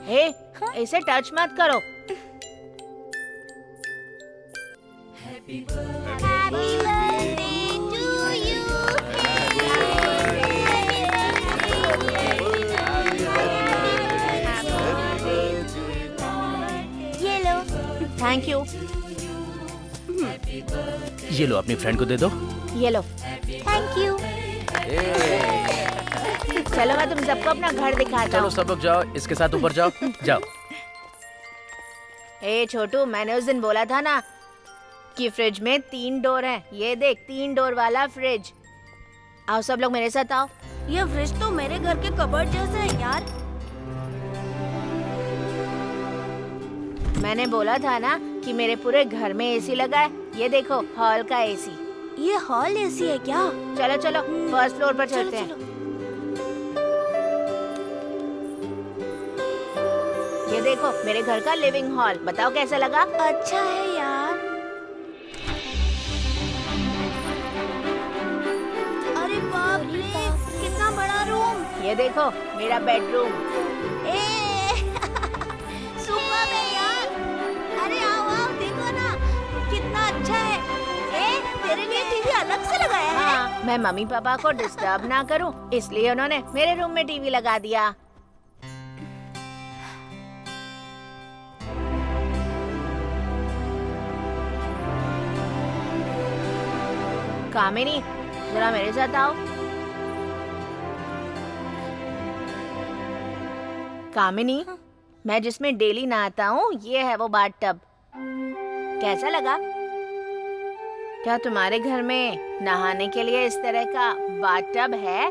हे, इसे टच मत करो। Happy birthday to you. ये लो। Thank you. ये लो अपनी फ्रेंड को दे दो। ये लो। Thank you. चलो मैं तुम सबको अपना घर दिखाता चलो हूँ। सब लोग जाओ, इसके साथ ऊपर जाओ। जाओ। ए छोटू, मैंने उस दिन बोला था ना कि फ्रिज में 3 डोर हैं। ये देख, 3 डोर वाला फ्रिज। आओ सब लोग मेरे साथ आओ। ये फ्रिज तो मेरे घर के कबर्ड जैसा है यार। मैंने बोला था ना कि मेरे पूरे घर में एसी लगा है। ये देखो, हॉल का एसी। ये हॉल एसी है क्या? चलो चलो फर्स्ट फ्लोर पर चलते हैं। ये देखो मेरे घर का लिविंग हॉल। बताओ कैसा लगा? अच्छा है यार। अरे बाप रे, कितना बड़ा रूम। ये देखो मेरा बेडरूम। ए सुपर है यार। अरे आओ आओ, देखो ना कितना अच्छा है। ए, तेरे लिए टीवी अलग से लगाया है? हाँ, मैं मम्मी पापा को डिस्टर्ब ना करूं, इसलिए उन्होंने मेरे रूम में टीवी लगा दिया। कामिनी, जरा मेरे साथ आओ। कामिनी, मैं जिसमें डेली नहाता हूँ, ये है वो बाथटब। कैसा लगा? क्या तुम्हारे घर में नहाने के लिए इस तरह का बाथटब है?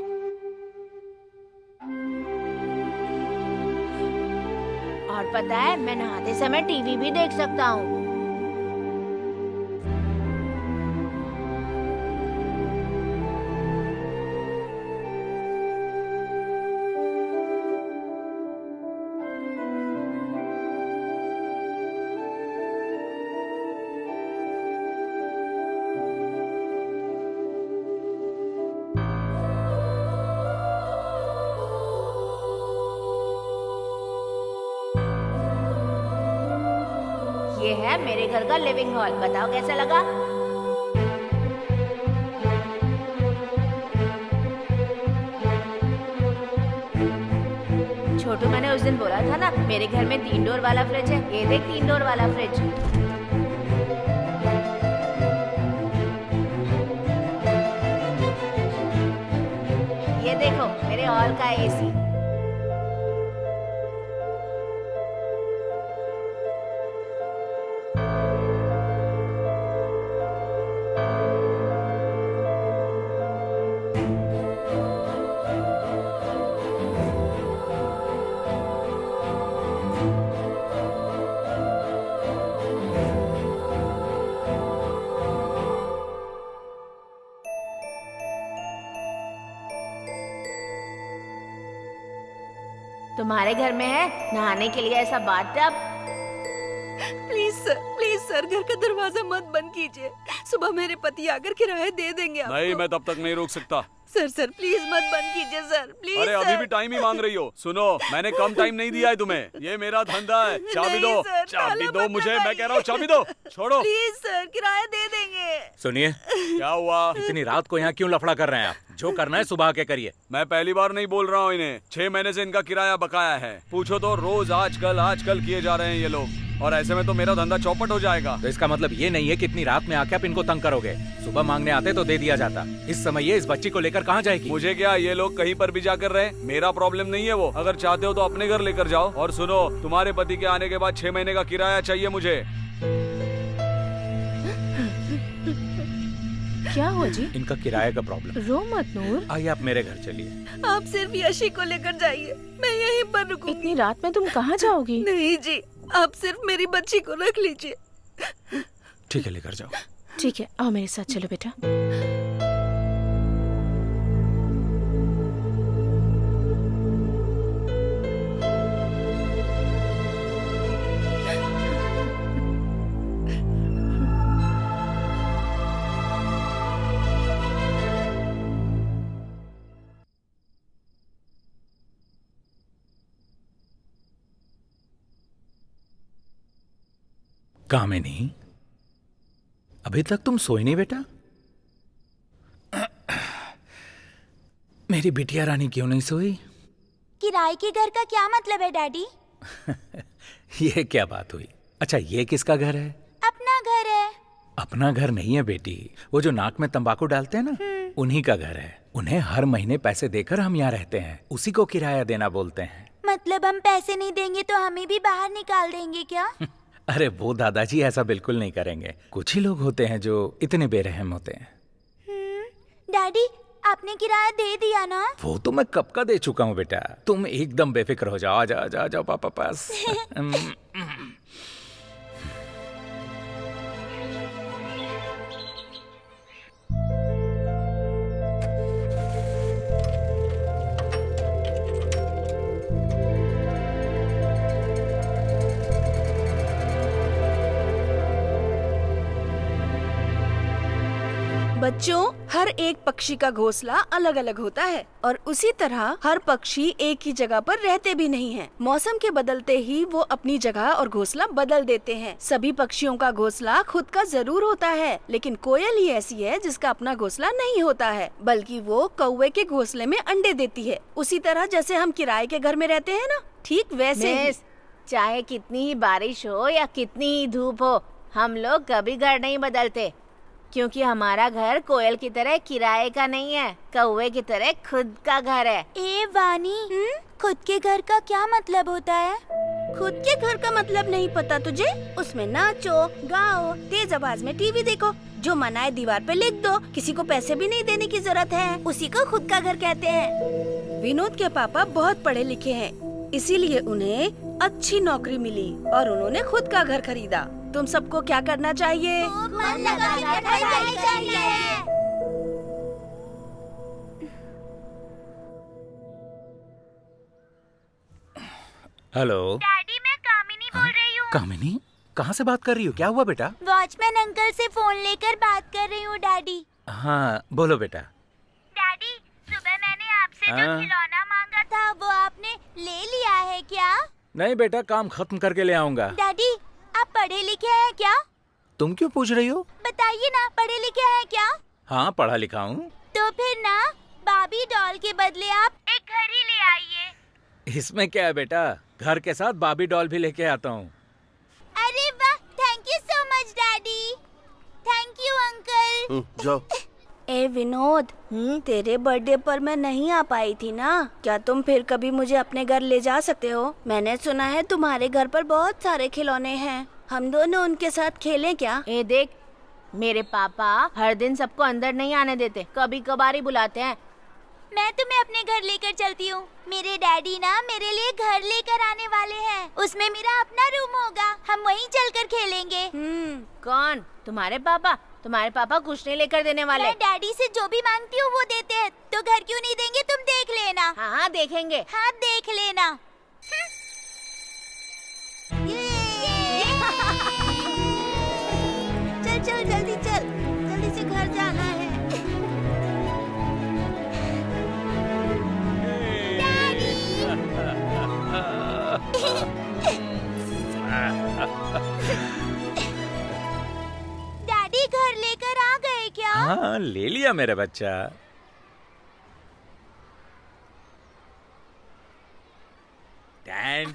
और पता है, मैं नहाते समय टीवी भी देख सकता हूँ। ये है मेरे घर का लिविंग हॉल। बताओ कैसा लगा? छोटू, मैंने उस दिन बोला था ना मेरे घर में 3 डोर वाला फ्रिज है। ये देख, 3 डोर वाला फ्रिज। ये देखो मेरे हॉल का एसी। तुम्हारे घर में है नहाने के लिए ऐसा बाथटब? प्लीज सर, घर का दरवाजा मत बंद कीजिए। सुबह मेरे पति आकर किराया दे देंगे आपको। नहीं, मैं तब तक नहीं रोक सकता। सर प्लीज मत बंद कीजिए सर, प्लीज। अरे सर। अभी भी टाइम ही मांग रही हो? सुनो, मैंने कम टाइम नहीं दिया है तुम्हें। ये मेरा धंधा है। चाबी दो, नहीं सर, चाबी ताला दो मत मुझे। मैं लगाइए। कह रहा हूँ चाबी दो। छोड़ो। प्लीज सर, किराया दे देंगे। सुनिए, क्या हुआ? इतनी रात को यहाँ क्यों लफड़ा कर रहे हैं आप? जो करना है सुबह के करिए। मैं पहली बार नहीं बोल रहा हूँ इन्हें। 6 महीने से इनका किराया बकाया है। पूछो तो रोज आजकल किए जा रहे हैं ये लोग। और ऐसे में तो मेरा धंधा चौपट हो जाएगा। तो इसका मतलब ये नहीं है कि इतनी रात में आके आप इनको तंग करोगे। सुबह मांगने आते तो दे दिया जाता। इस समय ये इस बच्ची को लेकर कहाँ जाएगी? मुझे क्या, ये लोग कहीं पर भी जाकर रहे, मेरा प्रॉब्लम नहीं है वो। अगर चाहते हो तो अपने घर लेकर जाओ। और सुनो, तुम्हारे पति के आने के बाद 6 महीने का किराया चाहिए मुझे। क्या हो जी? इनका किराए का प्रॉब्लम। रो मत नूर। आइए आप मेरे घर चलिए। आप सिर्फ यशी को लेकर जाइए, मैं यहीं पर रुकूंगी। इतनी रात में तुम कहाँ जाओगी? नहीं जी, आप सिर्फ मेरी बच्ची को रख लीजिए। ठीक है, लेकर जाओ। ठीक है, आओ मेरे साथ चलो बेटा। कामिनी, अभी तक तुम सोई नहीं बेटा? मेरी बिटिया रानी क्यों नहीं सोई? किराए के घर का क्या मतलब है डैडी? ये क्या बात हुई? अच्छा, ये किसका घर है? अपना घर है। अपना घर नहीं है बेटी, वो जो नाक में तंबाकू डालते हैं ना, उन्हीं का घर है। उन्हें हर महीने पैसे देकर हम यहाँ रहते हैं, उसी को किराया देना बोलते हैं। मतलब हम पैसे नहीं देंगे तो हमें भी बाहर निकाल देंगे क्या? अरे वो दादाजी ऐसा बिल्कुल नहीं करेंगे। कुछ ही लोग होते हैं जो इतने बेरहम होते हैं। डैडी, आपने किराया दे दिया ना? वो तो मैं कब का दे चुका हूँ बेटा, तुम एकदम बेफिक्र हो जाओ। आ जाओ पापा पास। बच्चों, हर एक पक्षी का घोंसला अलग अलग होता है और उसी तरह हर पक्षी एक ही जगह पर रहते भी नहीं हैं। मौसम के बदलते ही वो अपनी जगह और घोंसला बदल देते हैं। सभी पक्षियों का घोंसला खुद का जरूर होता है, लेकिन कोयल ही ऐसी है जिसका अपना घोंसला नहीं होता है, बल्कि वो कौवे के घोंसले में अंडे देती है। उसी तरह जैसे हम किराए के घर में रहते हैं ना, ठीक वैसे ही। चाहे कितनी ही बारिश हो या कितनी ही धूप हो, हम लोग कभी घर नहीं बदलते, क्योंकि हमारा घर कोयल की तरह किराए का नहीं है, कौवे की तरह खुद का घर है। ए वानी, खुद के घर का क्या मतलब होता है? खुद के घर का मतलब नहीं पता तुझे? उसमें नाचो, गाओ, तेज आवाज में टीवी देखो, जो मना है दीवार पे लिख दो, किसी को पैसे भी नहीं देने की जरूरत है, उसी को खुद का घर कहते हैं। विनोद के पापा बहुत पढ़े लिखे हैं, इसीलिए उन्हें अच्छी नौकरी मिली और उन्होंने खुद का घर खरीदा। तुम सबको क्या करना चाहिए? मन लगा के पढ़ाई चाहिए। हेलो डैडी, मैं कामिनी बोल रही हूँ। कामिनी, कहाँ से बात कर रही हो? क्या हुआ बेटा? वॉचमैन अंकल से फोन लेकर बात कर रही हूँ डैडी। हाँ बोलो बेटा। डैडी, सुबह मैंने आपसे जो हाँ? खिलौना मांगा था वो आपने ले लिया है क्या? नहीं बेटा, काम खत्म करके ले आऊंगा। डैडी, आप पढ़े लिखे हैं क्या? तुम क्यों पूछ रही हो? बताइए ना, पढ़े लिखे हैं क्या? हाँ पढ़ा लिखा हूँ। तो फिर ना बाबी डॉल के बदले आप एक घड़ी ले आइए। इसमें क्या है बेटा, घर के साथ बाबी डॉल भी लेके आता हूँ। अरे वाह, thank you so much daddy. Thank you uncle. जाओ। ए विनोद, तेरे बर्थडे पर मैं नहीं आ पाई थी ना, क्या तुम फिर कभी मुझे अपने घर ले जा सकते हो? मैंने सुना है तुम्हारे घर पर बहुत सारे खिलौने हैं, हम दोनों उनके साथ खेलें क्या? ए देख, मेरे पापा हर दिन सबको अंदर नहीं आने देते, कभी कभार ही बुलाते हैं। मैं तुम्हें अपने घर लेकर चलती हूँ। मेरे डैडी ना मेरे लिए घर लेकर आने वाले हैं, उसमें मेरा अपना रूम होगा, हम वहीं चलकर खेलेंगे। कौन? तुम्हारे पापा? तुम्हारे पापा कुछ नहीं लेकर देने वाले। मैं डैडी से जो भी मांगती हूँ वो देते हैं, तो घर क्यों नहीं देंगे? तुम देख लेना। हाँ देखेंगे। हाँ देख लेना। चल चल जल्दी चल, जल्दी से घर जाना है। डैडी घर लेकर आ गए क्या? हाँ ले लिया मेरा बच्चा। टैन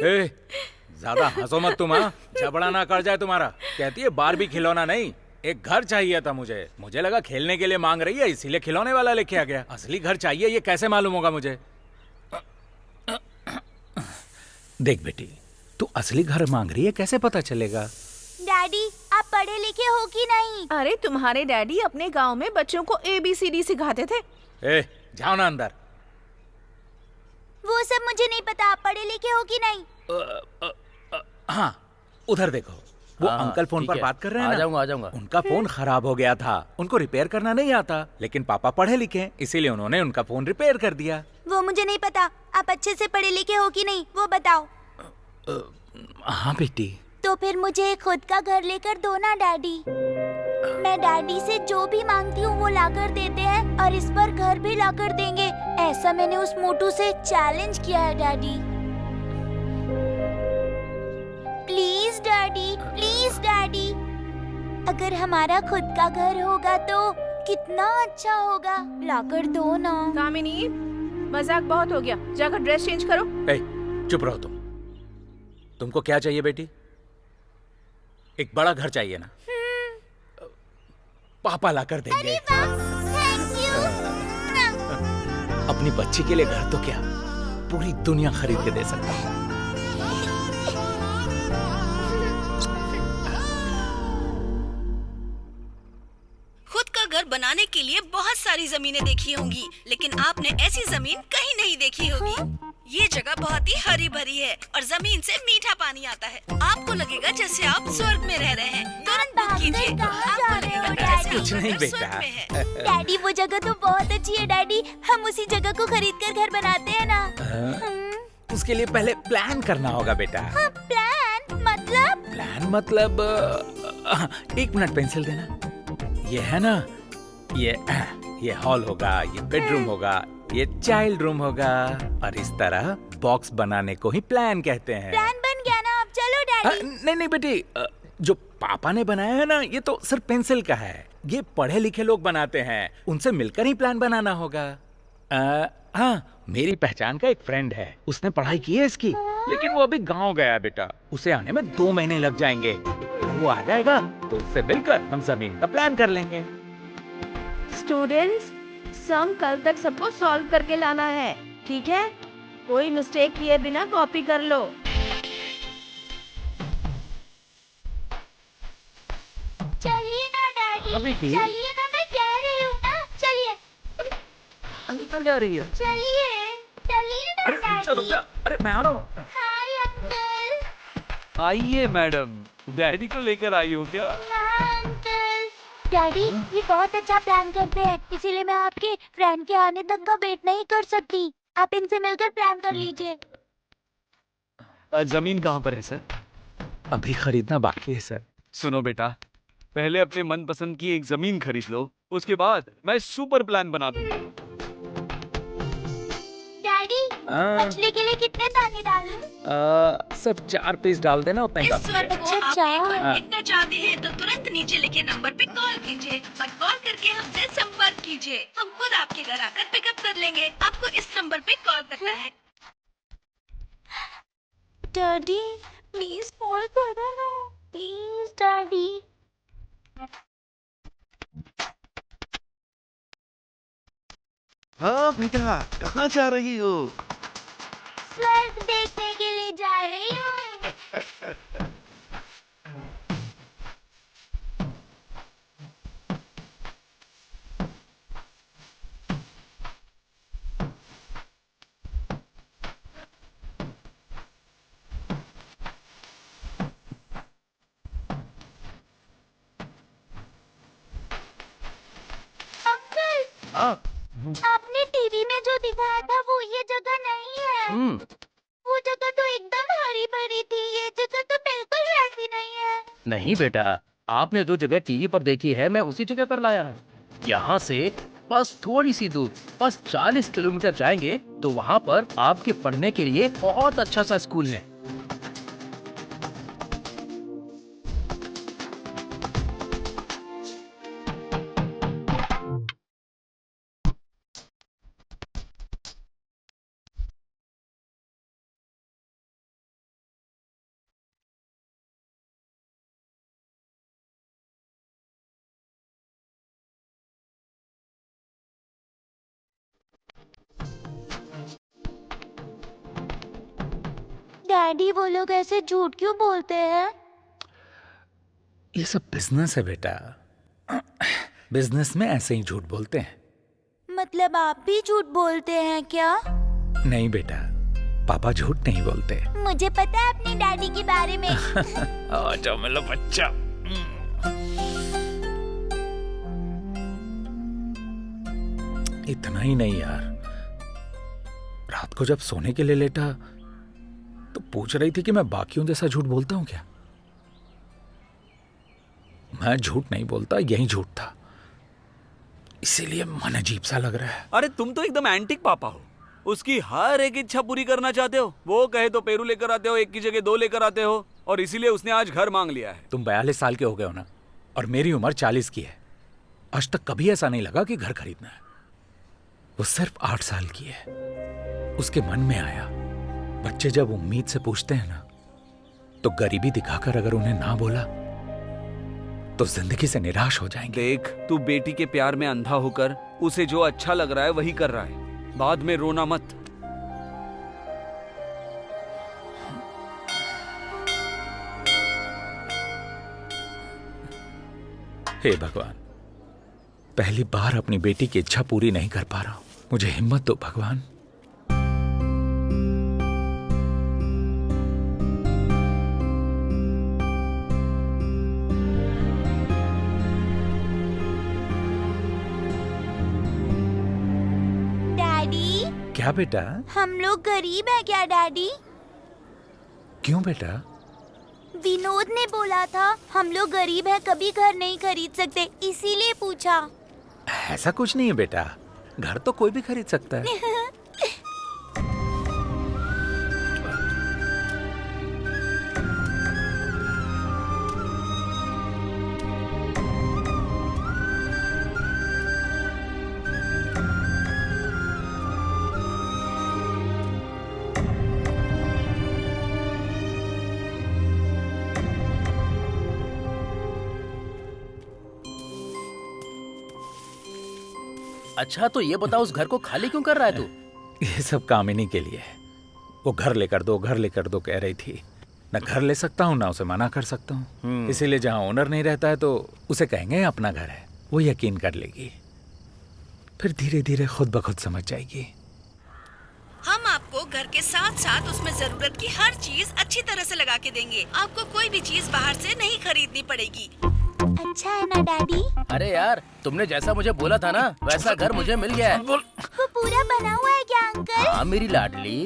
ए, ज्यादा हंसो मत तुम, हाँ? झगड़ा ना कर जाए तुम्हारा। कहती है बारबी खिलौना नहीं, एक घर चाहिए था मुझे। मुझे लगा खेलने के लिए मांग रही है, इसीलिए खिलौने वाला लेके आ गया। असली घर चाहिए ये कैसे मालूम होगा मुझे? देख बेटी, तू असली घर मांग रही है, कैसे पता चलेगा? डैडी, आप पढ़े लिखे हो कि नहीं? अरे तुम्हारे डैडी अपने गांव में बच्चों को ABCD सिखाते थे। ए, जाओ ना अंदर। वो सब मुझे नहीं पता, आप पढ़े लिखे हो कि नहीं? हाँ उधर देखो, वो हाँ, अंकल फोन ठीक पर है। बात कर रहे हैं आ ना? जाऊंगा, आ जाऊंगा। उनका फोन खराब हो गया था, उनको रिपेयर करना नहीं आता, लेकिन पापा पढ़े लिखे हैं, इसीलिए उन्होंने उनका फोन रिपेयर कर दिया। वो मुझे नहीं पता। आप अच्छे से पढ़े लिखे हो कि नहीं वो बताओ। हाँ बेटी। तो फिर मुझे खुद का घर लेकर दो ना डैडी। मैं डैडी से जो भी मांगती हूँ वो लाकर देते हैं और इस बार घर भी लाकर देंगे। ऐसा मैंने उस मोटू से चैलेंज किया है daddy. Please daddy, please daddy. अगर हमारा खुद का घर होगा तो कितना अच्छा होगा। लाकर दो ना। कामिनी, मजाक बहुत हो गया, जाकर ड्रेस चेंज करो। ए, चुप रहो तुम। तुमको क्या चाहिए बेटी? एक बड़ा घर चाहिए ना? पापा ला कर देंगे। Thank you. अपनी बच्ची के लिए घर तो क्या, पूरी दुनिया खरीद के दे सकता हूँ। खुद का घर बनाने के लिए बहुत सारी जमीनें देखी होंगी, लेकिन आपने ऐसी जमीन कहीं नहीं देखी होगी। ये जगह बहुत ही हरी भरी है और जमीन से मीठा पानी आता है। आपको लगेगा जैसे आप स्वर्ग में रह रहे हैं। तुरंत बुक कीजिए। कहाँ जा रहे हो लगेगा जैसे कुछ आपका नहीं घर बेटा। स्वर्ग में है। डैडी वो जगह तो बहुत अच्छी है डैडी। हम उसी जगह को खरीद कर घर बनाते हैं ना। उसके लिए पहले प्लान करना होगा बेटा। प्लान मतलब? प्लान मतलब एक मिनट, पेंसिल देना। ये है ना, ये हॉल होगा, ये बेडरूम होगा, ये चाइल्ड रूम होगा, और इस तरह बॉक्स बनाने को ही प्लान कहते हैं। प्लान बन गया ना, अब चलो डैडी। नहीं नहीं बेटी, जो पापा ने बनाया है ना, ये तो सिर्फ पेंसिल का है। ये पढ़े लिखे लोग बनाते हैं, उनसे मिलकर ही प्लान बनाना होगा। हाँ, मेरी पहचान का एक फ्रेंड है, उसने पढ़ाई की है इसकी, लेकिन वो अभी गांव गया है बेटा। उसे आने में 2 महीने लग जाएंगे। वो आ जाएगा तो उससे मिलकर हम जमीन का प्लान कर लेंगे। स्टूडेंट्स, सम कल तक सबको सॉल्व करके लाना है, ठीक है? कोई मिस्टेक किए बिना कॉपी कर लो। चलिए ना डैडी, अभी भी? चलिए ना, मैं कह रही हूँ ना, चलिए अंकल जा रही है। चलिए चलिए ना डैडी। अरे मैं आ रहा हूँ। Hi uncle. आइए मैडम, डैडी को लेकर आई हो क्या? हाँ, अंकल। डैडी ये बहुत अच्छा प्लान करते हैं, इसीलिए मैं आपके फ्रेंड के आने तक का वेट नहीं कर सकती। आप इनसे मिलकर प्लान कर लीजिए। जमीन कहाँ पर है सर? अभी खरीदना बाकी है सर। सुनो बेटा, पहले अपने मनपसंद की एक जमीन खरीद लो, उसके बाद मैं सुपर प्लान बना दूंगा। डैडी मछली के लिए कितने दाने डालूं? सब 4 पीस डाल देना, उतना ही काफी है। अच्छा चार। इतना चाहते हैं तो तुरंत नीचे लिखे नंबर पे कॉल कीजिए और कॉल करके हमसे संपर्क कीजिए। हम खुद आपके घर आकर पिकअप कर लेंगे। आपको इस नंबर पे कॉल करना है। डैडी प्लीज कॉल करो ना, प्लीज डैडी। हाँ बेटा, कहाँ जा रही हो? स्वर्ग देखने के लिए जा रही हूँ। अंकल, आपने टीवी में जो दिखाया था वो ये जगह नहीं है। वो जगह तो एकदम हरी भरी थी, ये जगह तो बिल्कुल वैसी नहीं है। नहीं बेटा, आपने जो जगह टीवी पर देखी है मैं उसी जगह पर लाया हूँ। यहाँ से बस थोड़ी सी दूर, बस 40 किलोमीटर जाएंगे तो वहाँ पर आपके पढ़ने के लिए बहुत अच्छा सा स्कूल है। डैडी वो लोग ऐसे झूठ क्यों बोलते हैं? ये सब बिजनेस है बेटा, बिजनेस में ऐसे ही झूठ बोलते हैं। मतलब आप भी झूठ बोलते हैं क्या? नहीं बेटा, पापा झूठ नहीं बोलते। मुझे पता है अपने डैडी के बारे में। आ जाओ मेरा बच्चा। इतना ही नहीं यार, रात को जब सोने के लिए लेटा तो पूछ रही थी कि मैं बाकियों जैसा झूठ बोलता हूं क्या। मैं झूठ नहीं बोलता, यही झूठ था, इसीलिए मन अजीब सा लग रहा है। अरे तुम तो एकदम एंटिक पापा हो। उसकी हर एक इच्छा पूरी करना चाहते हो। वो कहे तो पेरू लेकर आते हो, एक की जगह 2 लेकर आते हो, और इसीलिए उसने आज घर मांग लिया है। तुम 42 साल के हो गए हो ना, और मेरी उम्र 40 की है। आज तक कभी ऐसा नहीं लगा कि घर खरीदना है। वो सिर्फ 8 साल की है। उसके मन में आया, बच्चे जब उम्मीद से पूछते हैं ना, तो गरीबी दिखाकर अगर उन्हें ना बोला तो जिंदगी से निराश हो जाएंगे। देख, तू बेटी के प्यार में अंधा होकर उसे जो अच्छा लग रहा है वही कर रहा है। बाद में रोना मत। हे भगवान, पहली बार अपनी बेटी की इच्छा पूरी नहीं कर पा रहा हूं। मुझे हिम्मत दो भगवान। डैडी, क्या बेटा? हम लोग गरीब हैं क्या डैडी? क्यों बेटा? विनोद ने बोला था हम लोग गरीब हैं, कभी घर नहीं खरीद सकते, इसीलिए पूछा। ऐसा कुछ नहीं है बेटा, घर तो कोई भी खरीद सकता है। अच्छा तो ये बताओ, उस घर को खाली क्यों कर रहा है तू? ये सब कामिनी के लिए है। वो घर लेकर दो, घर लेकर दो कह रही थी। न घर ले सकता हूँ, ना उसे मना कर सकता हूँ। इसीलिए जहाँ ओनर नहीं रहता है तो उसे कहेंगे अपना घर है, वो यकीन कर लेगी। फिर धीरे धीरे खुद ब खुद समझ जाएगी। हम आपको घर के साथ साथ उसमें जरूरत की हर चीज अच्छी तरह से लगा के देंगे। आपको कोई भी चीज बाहर से नहीं खरीदनी पड़ेगी। अच्छा है ना डैडी? अरे यार, तुमने जैसा मुझे बोला था ना, वैसा घर मुझे मिल गया है। वो पूरा बना हुआ है क्या अंकल? हाँ मेरी लाडली।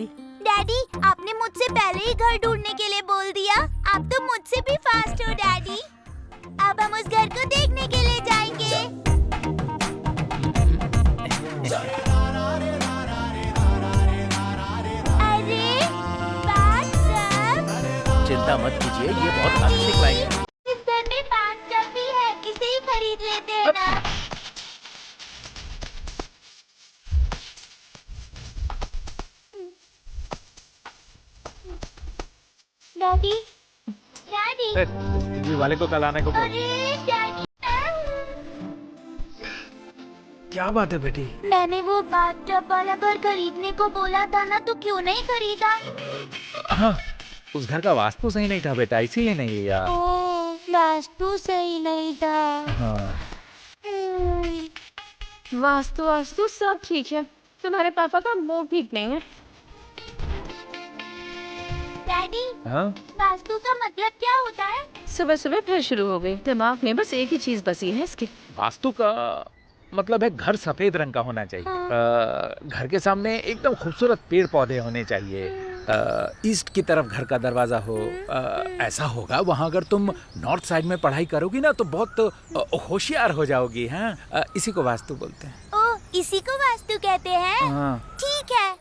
डैडी, आपने मुझसे पहले ही घर ढूंढने के लिए बोल दिया। आप तो मुझसे भी फास्ट हो डैडी। अब हम उस घर को देखने के लिए जाएंगे। अरे बाथटब! चिंता मत कीजिए, ये बहुत अच्छी क्लाइंट है। इस घर में बाथटब भी है, इसे ही खरीद लेते हैं ना। डैडी, डैडी, ये वाले को कल आने को बोल। अरे डैडी, क्या बात है बेटी? मैंने वो बाथटब वाला घर खरीदने को बोला था ना, तो क्यों नहीं खरीदा? हाँ, उस घर का वास्तु सही नहीं था बेटा, इसीलिए नहीं लिया। ओह, वास्तु सही नहीं था। हाँ। वास्तु सब ठीक है, तुम्हारे पापा का मूड ठीक नहीं है। डैडी, हाँ? वास्तु का मतलब क्या होता है? सुबह सुबह फिर शुरू हो गई, दिमाग में बस एक ही चीज बसी है इसकी। वास्तु का मतलब है घर सफेद रंग का होना चाहिए। घर के सामने एकदम खूबसूरत पेड़ पौधे होने चाहिए। ईस्ट की तरफ घर का दरवाजा हो। ऐसा होगा वहाँ अगर तुम नॉर्थ साइड में पढ़ाई करोगी ना तो बहुत होशियार हो जाओगी। हाँ, इसी को वास्तु बोलते हैं। ओह, इसी को वास्तु कहते हैं? हाँ। ठीक है।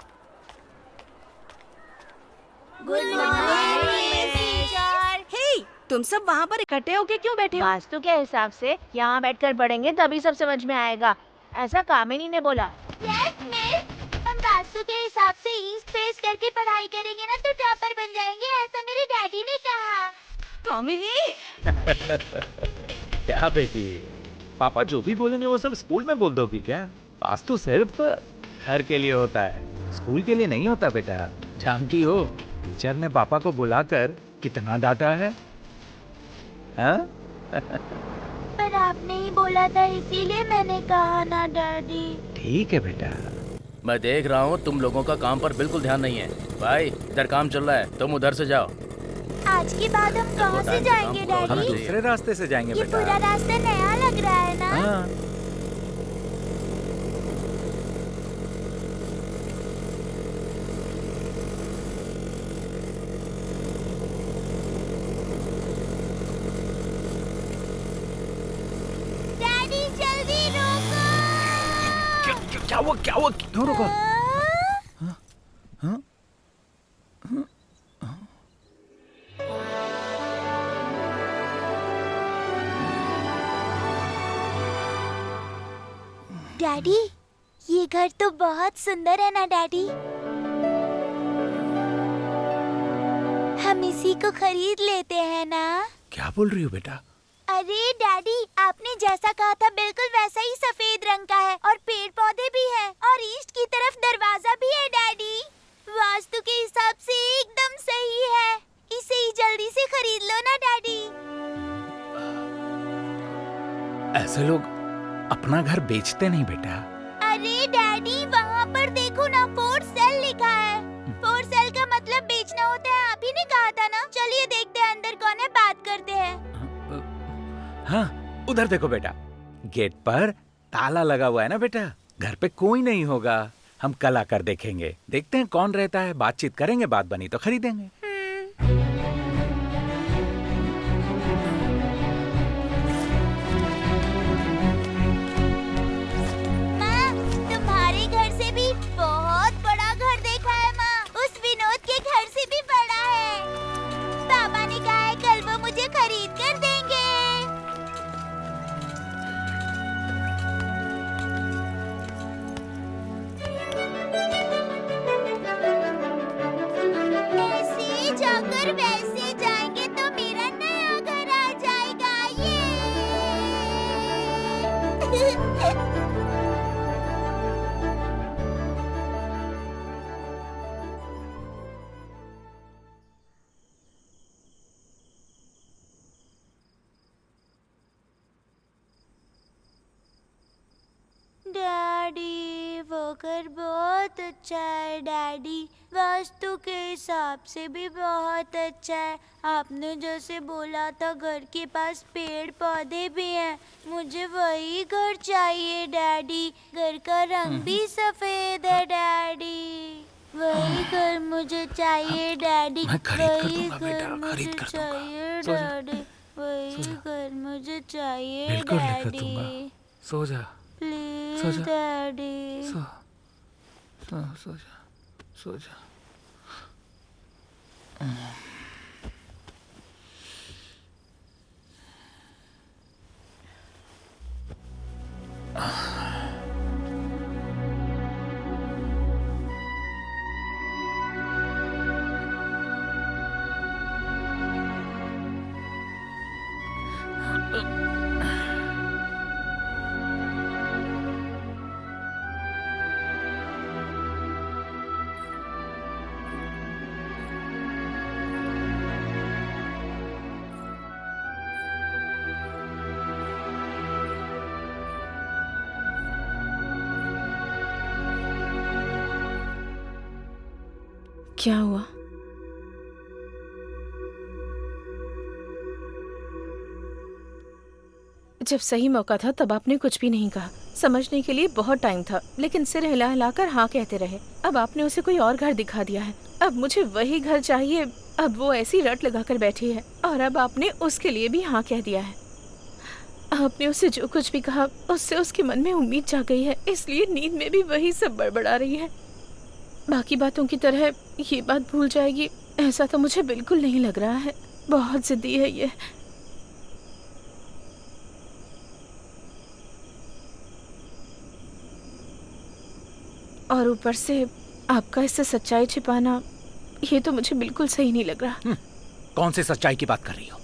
Good morning teacher. हे, तुम सब वहाँ पर इकट्ठे होके क्यों बैठे हो? वास्तु के हिसाब से यहाँ बैठकर पढ़ेंगे तभी सब समझ में आएगा, ऐसा कामिनी ने बोला। यस मिस, हम वास्तु के हिसाब से ईस्ट फेस करके पढ़ाई करेंगे ना तो टॉपर बन जाएंगे, ऐसा मेरे डैडी ने कहा। कामिनी, क्या बेटी, पापा जो भी बोलेंगे वो सब स्कूल में बोल दोगी क्या? वास्तु सिर्फ घर के लिए होता है, स्कूल के लिए नहीं होता बेटा। जानती हो टीचर ने पापा को बुलाकर कितना डांटा है? हाँ? पर आपने ही बोला था इसीलिए मैंने कहा ना डैडी। ठीक है बेटा। मैं देख रहा हूँ तुम लोगों का काम पर बिल्कुल ध्यान नहीं है। भाई इधर काम चल रहा है, तुम उधर से जाओ। आज के बाद हम कहाँ से जाएंगे हम डैडी? दूसरे रास्ते से जाएंगे ये बेटा। पूरा रास्ता नया लग रहा है ना? हाँ। क्या हुआ क्यों रुको? डैडी, ये घर तो बहुत सुंदर है ना डैडी। हम इसी को खरीद लेते हैं ना। क्या बोल रही हो बेटा? अरे डैडी, आपने जैसा कहा था बिल्कुल वैसा ही सफेद रंग का है और पेड़ पौधे भी हैं और ईस्ट की तरफ दरवाजा भी है डैडी। वास्तु के हिसाब से एकदम सही है। इसे ही जल्दी से खरीद लो ना डैडी। ऐसे लोग अपना घर बेचते नहीं बेटा। अरे डैडी, वहाँ पर देखो ना, फॉर सेल लिखा है। फॉर सेल का मतलब बेचना होता है, आप ही ने कहा था ना। चलिए देखते हैं अंदर कौन है, बात करते हैं। हाँ, उधर देखो बेटा, गेट पर ताला लगा हुआ है ना बेटा। घर पे कोई नहीं होगा। हम कल आकर देखेंगे, देखते हैं कौन रहता है, बातचीत करेंगे, बात बनी तो खरीदेंगे। माँ, तुम्हारे घर से भी बहुत बड़ा घर देखा है माँ। उस विनोद के घर से भी बड़ा है। पापा ने कहा है कल वो मुझे खरीद कर देंगे। ऐसे जाकर वैसे जाएंगे तो मेरा नया घर आ जाएगा। ये डैडी, वो घर बहुत अच्छा है डैडी। वास्तु के हिसाब से भी बहुत अच्छा है। आपने जैसे बोला था घर के पास पेड़ पौधे भी हैं। मुझे वही घर चाहिए डैडी। घर का रंग भी सफेद है डैडी। वही घर मुझे चाहिए डैडी। मैं खरीद कर वही दूंगा बेटा, घर खरीद मुझे कर दूंगा। चाहिए सो जा। डैडी। वही घर मुझे चाहिए बिल्कुल लेकर डैडी। दूंगा। सो जा, प्लीज सो जा। डैडी। सो जा, सो जा। क्या हुआ? जब सही मौका था तब आपने कुछ भी नहीं कहा। समझने के लिए बहुत टाइम था, लेकिन सिर हिला हिलाकर हाँ कहते रहे। अब आपने उसे कोई और घर दिखा दिया है। अब मुझे वही घर चाहिए। अब वो ऐसी रट लगाकर बैठी है और अब आपने उसके लिए भी हाँ कह दिया है। आपने उसे जो कुछ भी कहा उससे उसके मन में उम्मीद जाग गई है, इसलिए नींद में भी वही सब बड़बड़ा रही है। बाकी बातों की तरह ये बात भूल जाएगी ऐसा तो मुझे बिल्कुल नहीं लग रहा है। बहुत जिद्दी है ये। और ऊपर से आपका इससे सच्चाई छिपाना, ये तो मुझे बिल्कुल सही नहीं लग रहा। कौन सी सच्चाई की बात कर रही हो?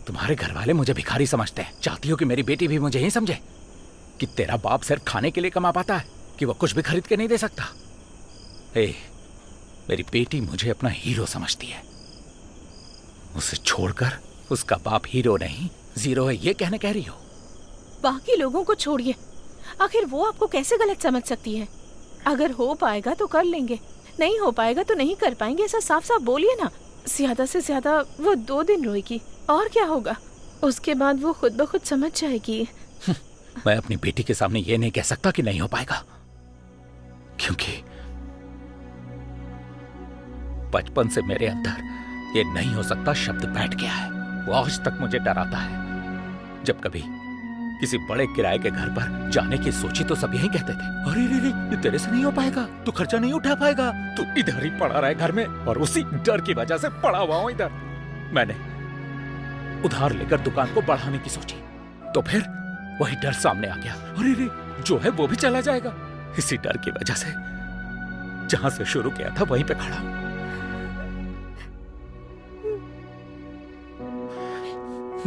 तुम्हारे घर वाले मुझे भिखारी समझते हैं। चाहती हो कि मेरी बेटी भी मुझे ही समझे कि तेरा बाप सिर्फ खाने के लिए कमा पाता है, कि वो कुछ भी खरीद के नहीं दे सकता। मेरी बेटी मुझे अपना हीरो समझती है। उसे छोड़कर उसका बाप हीरो नहीं जीरो है ये कहने कह रही हो? बाकी लोगों को छोड़िए, आखिर वो आपको कैसे गलत समझ सकती है? अगर हो पाएगा तो कर लेंगे, नहीं हो पाएगा तो नहीं कर पाएंगे, ऐसा साफ साफ बोलिए ना। ज्यादा से ज्यादा वो 2 दिन रोएगी और क्या होगा, उसके बाद वो खुद ब खुद समझ जाएगी। मैं अपनी बेटी के सामने ये नहीं कह सकता कि नहीं हो पाएगा, क्योंकि बचपन से मेरे अंदर ये नहीं हो सकता शब्द बैठ गया है। वो आज तक मुझे डराता है। जब कभी किसी बड़े किराए के घर पर जाने की सोची तो सब यही कहते थे, अरे रे रे, ये तेरे से नहीं हो पाएगा, तू खर्चा नहीं उठा पाएगा, तू इधर ही पड़ा रहे घर में, और उसी डर की वजह से पड़ा हुआ हूं इधर। मैंने उधार लेकर दुकान को बढ़ाने की सोची, तो फिर वही डर सामने आ गया, अरे रे, जो है वो भी चला जाएगा। इसी डर की वजह से जहां से शुरू किया था वहीं पे खड़ा हूं।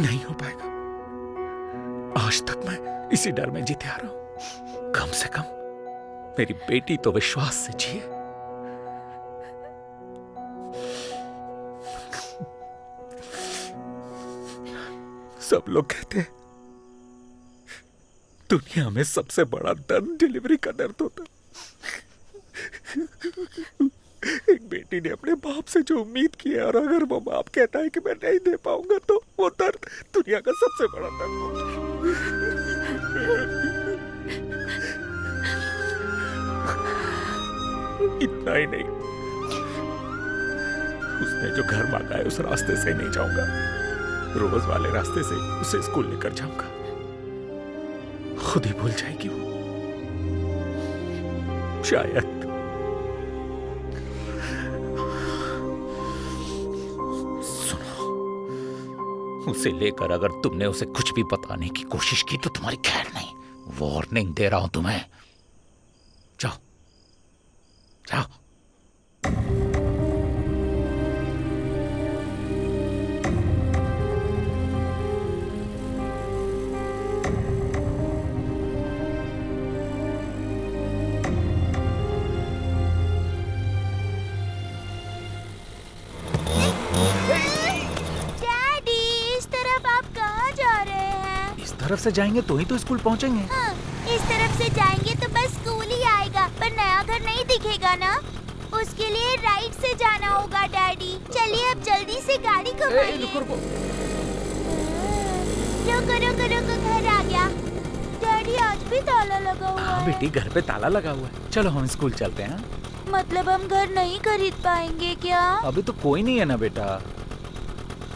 नहीं हो पाएगा। आज तक मैं इसी डर में जीते आ रहा हूं। कम से कम मेरी बेटी तो विश्वास से जिए। सब लोग कहते हैं दुनिया में सबसे बड़ा दर्द डिलीवरी का दर्द होता। एक बेटी ने अपने बाप से जो उम्मीद की है, और अगर वो बाप कहता है कि मैं नहीं दे पाऊंगा, तो वो दर्द दुनिया का सबसे बड़ा दर्द होता है। इतना ही नहीं, उसने जो घर मांगा है उस रास्ते से नहीं जाऊंगा, रोज वाले रास्ते से उसे स्कूल लेकर जाऊंगा। खुद ही भूल जाएगी वो, शायद। सुनो, उसे लेकर अगर तुमने उसे कुछ भी बताने की कोशिश की तो तुम्हारी खैर नहीं। वार्निंग दे रहा हूं तुम्हें। जाओ जाओ। तरफ से जाएंगे तो ही तो स्कूल पहुंचेंगे। हाँ, इस तरफ से जाएंगे तो बस स्कूल ही आएगा, पर नया घर नहीं दिखेगा ना। उसके लिए राइट से जाना होगा डैडी। चलिए अब जल्दी से गाड़ी घुमाइए। रुको रुको रुको रुको रुको, घर आ गया। डैडी आज भी ताला लगा हुआ है। बेटी घर पे ताला लगा हुआ है। चलो हम स्कूल चलते हैं। मतलब हम घर नहीं खरीद पाएंगे क्या? अभी तो कोई नहीं है ना बेटा।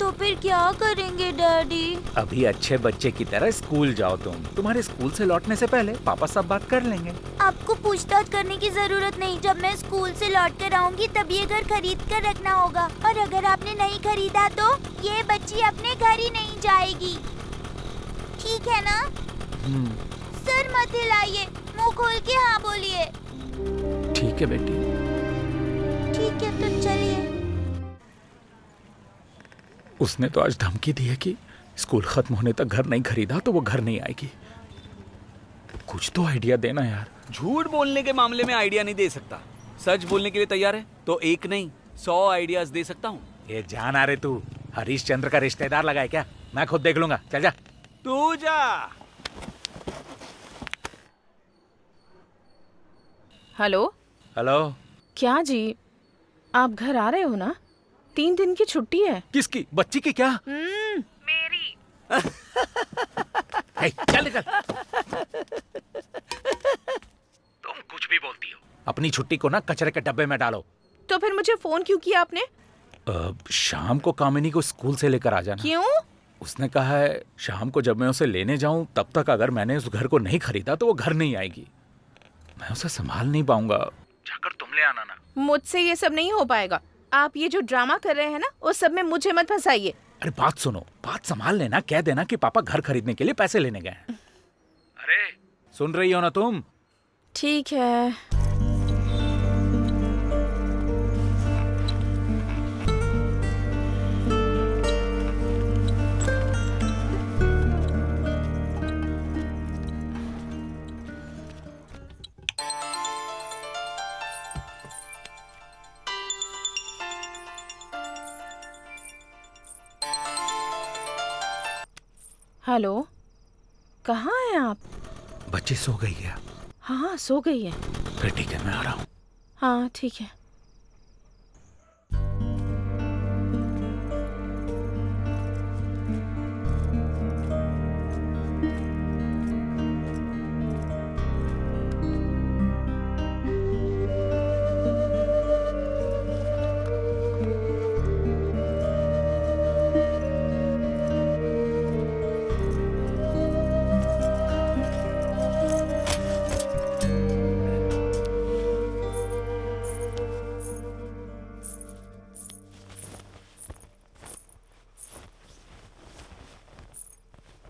तो फिर क्या करेंगे डैडी? अभी अच्छे बच्चे की तरह स्कूल जाओ तुम। तुम्हारे स्कूल से लौटने से पहले पापा सब बात कर लेंगे। आपको पूछताछ करने की जरूरत नहीं। जब मैं स्कूल से लौट कर आऊंगी तब ये घर खरीद कर रखना होगा, और अगर आपने नहीं खरीदा तो ये बच्ची अपने घर ही नहीं जाएगी। ठीक है ना? सर मत हिलाइए, मुंह खोल के हाँ बोलिए। ठीक है बेटी। ठीक है तो चलिए। उसने तो आज धमकी दी है कि स्कूल खत्म होने तक घर नहीं खरीदा तो वो घर नहीं आएगी। कुछ तो आइडिया देना यार। झूठ बोलने के मामले में आइडिया नहीं दे सकता। सच बोलने के लिए तैयार है तो एक नहीं 100 आइडियाज दे सकता हूँ। ये जान आ रहे तू हरीश चंद्र का रिश्तेदार लगा है क्या? मैं खुद देख लूंगा। चल जा। तू जा। Hello hello. क्या जी, आप घर आ रहे हो ना? 3 दिन की छुट्टी है। किसकी? बच्ची की क्या? मेरी। चल निकल। तुम कुछ भी बोलती हो। अपनी छुट्टी को ना कचरे के डब्बे में डालो। तो फिर मुझे फोन क्यों किया आपने? शाम को कामिनी को स्कूल से लेकर आ जाना। क्यों? उसने कहा है शाम को जब मैं उसे लेने जाऊं तब तक अगर मैंने उस घर को नहीं खरीदा तो वो घर नहीं आएगी। मैं उसे संभाल नहीं पाऊंगा। जाकर तुम ले आना ना। मुझसे ये सब नहीं हो पाएगा। आप ये जो ड्रामा कर रहे हैं ना, उस सब में मुझे मत फंसाइए। अरे बात सुनो, बात संभाल लेना। कह देना कि पापा घर खरीदने के लिए पैसे लेने गए हैं। अरे सुन रही हो ना तुम? ठीक है। हेलो, कहाँ हैं आप? बच्ची सो गई है। हाँ सो गई है। फिर ठीक है, मैं आ रहा हूँ। हाँ ठीक है।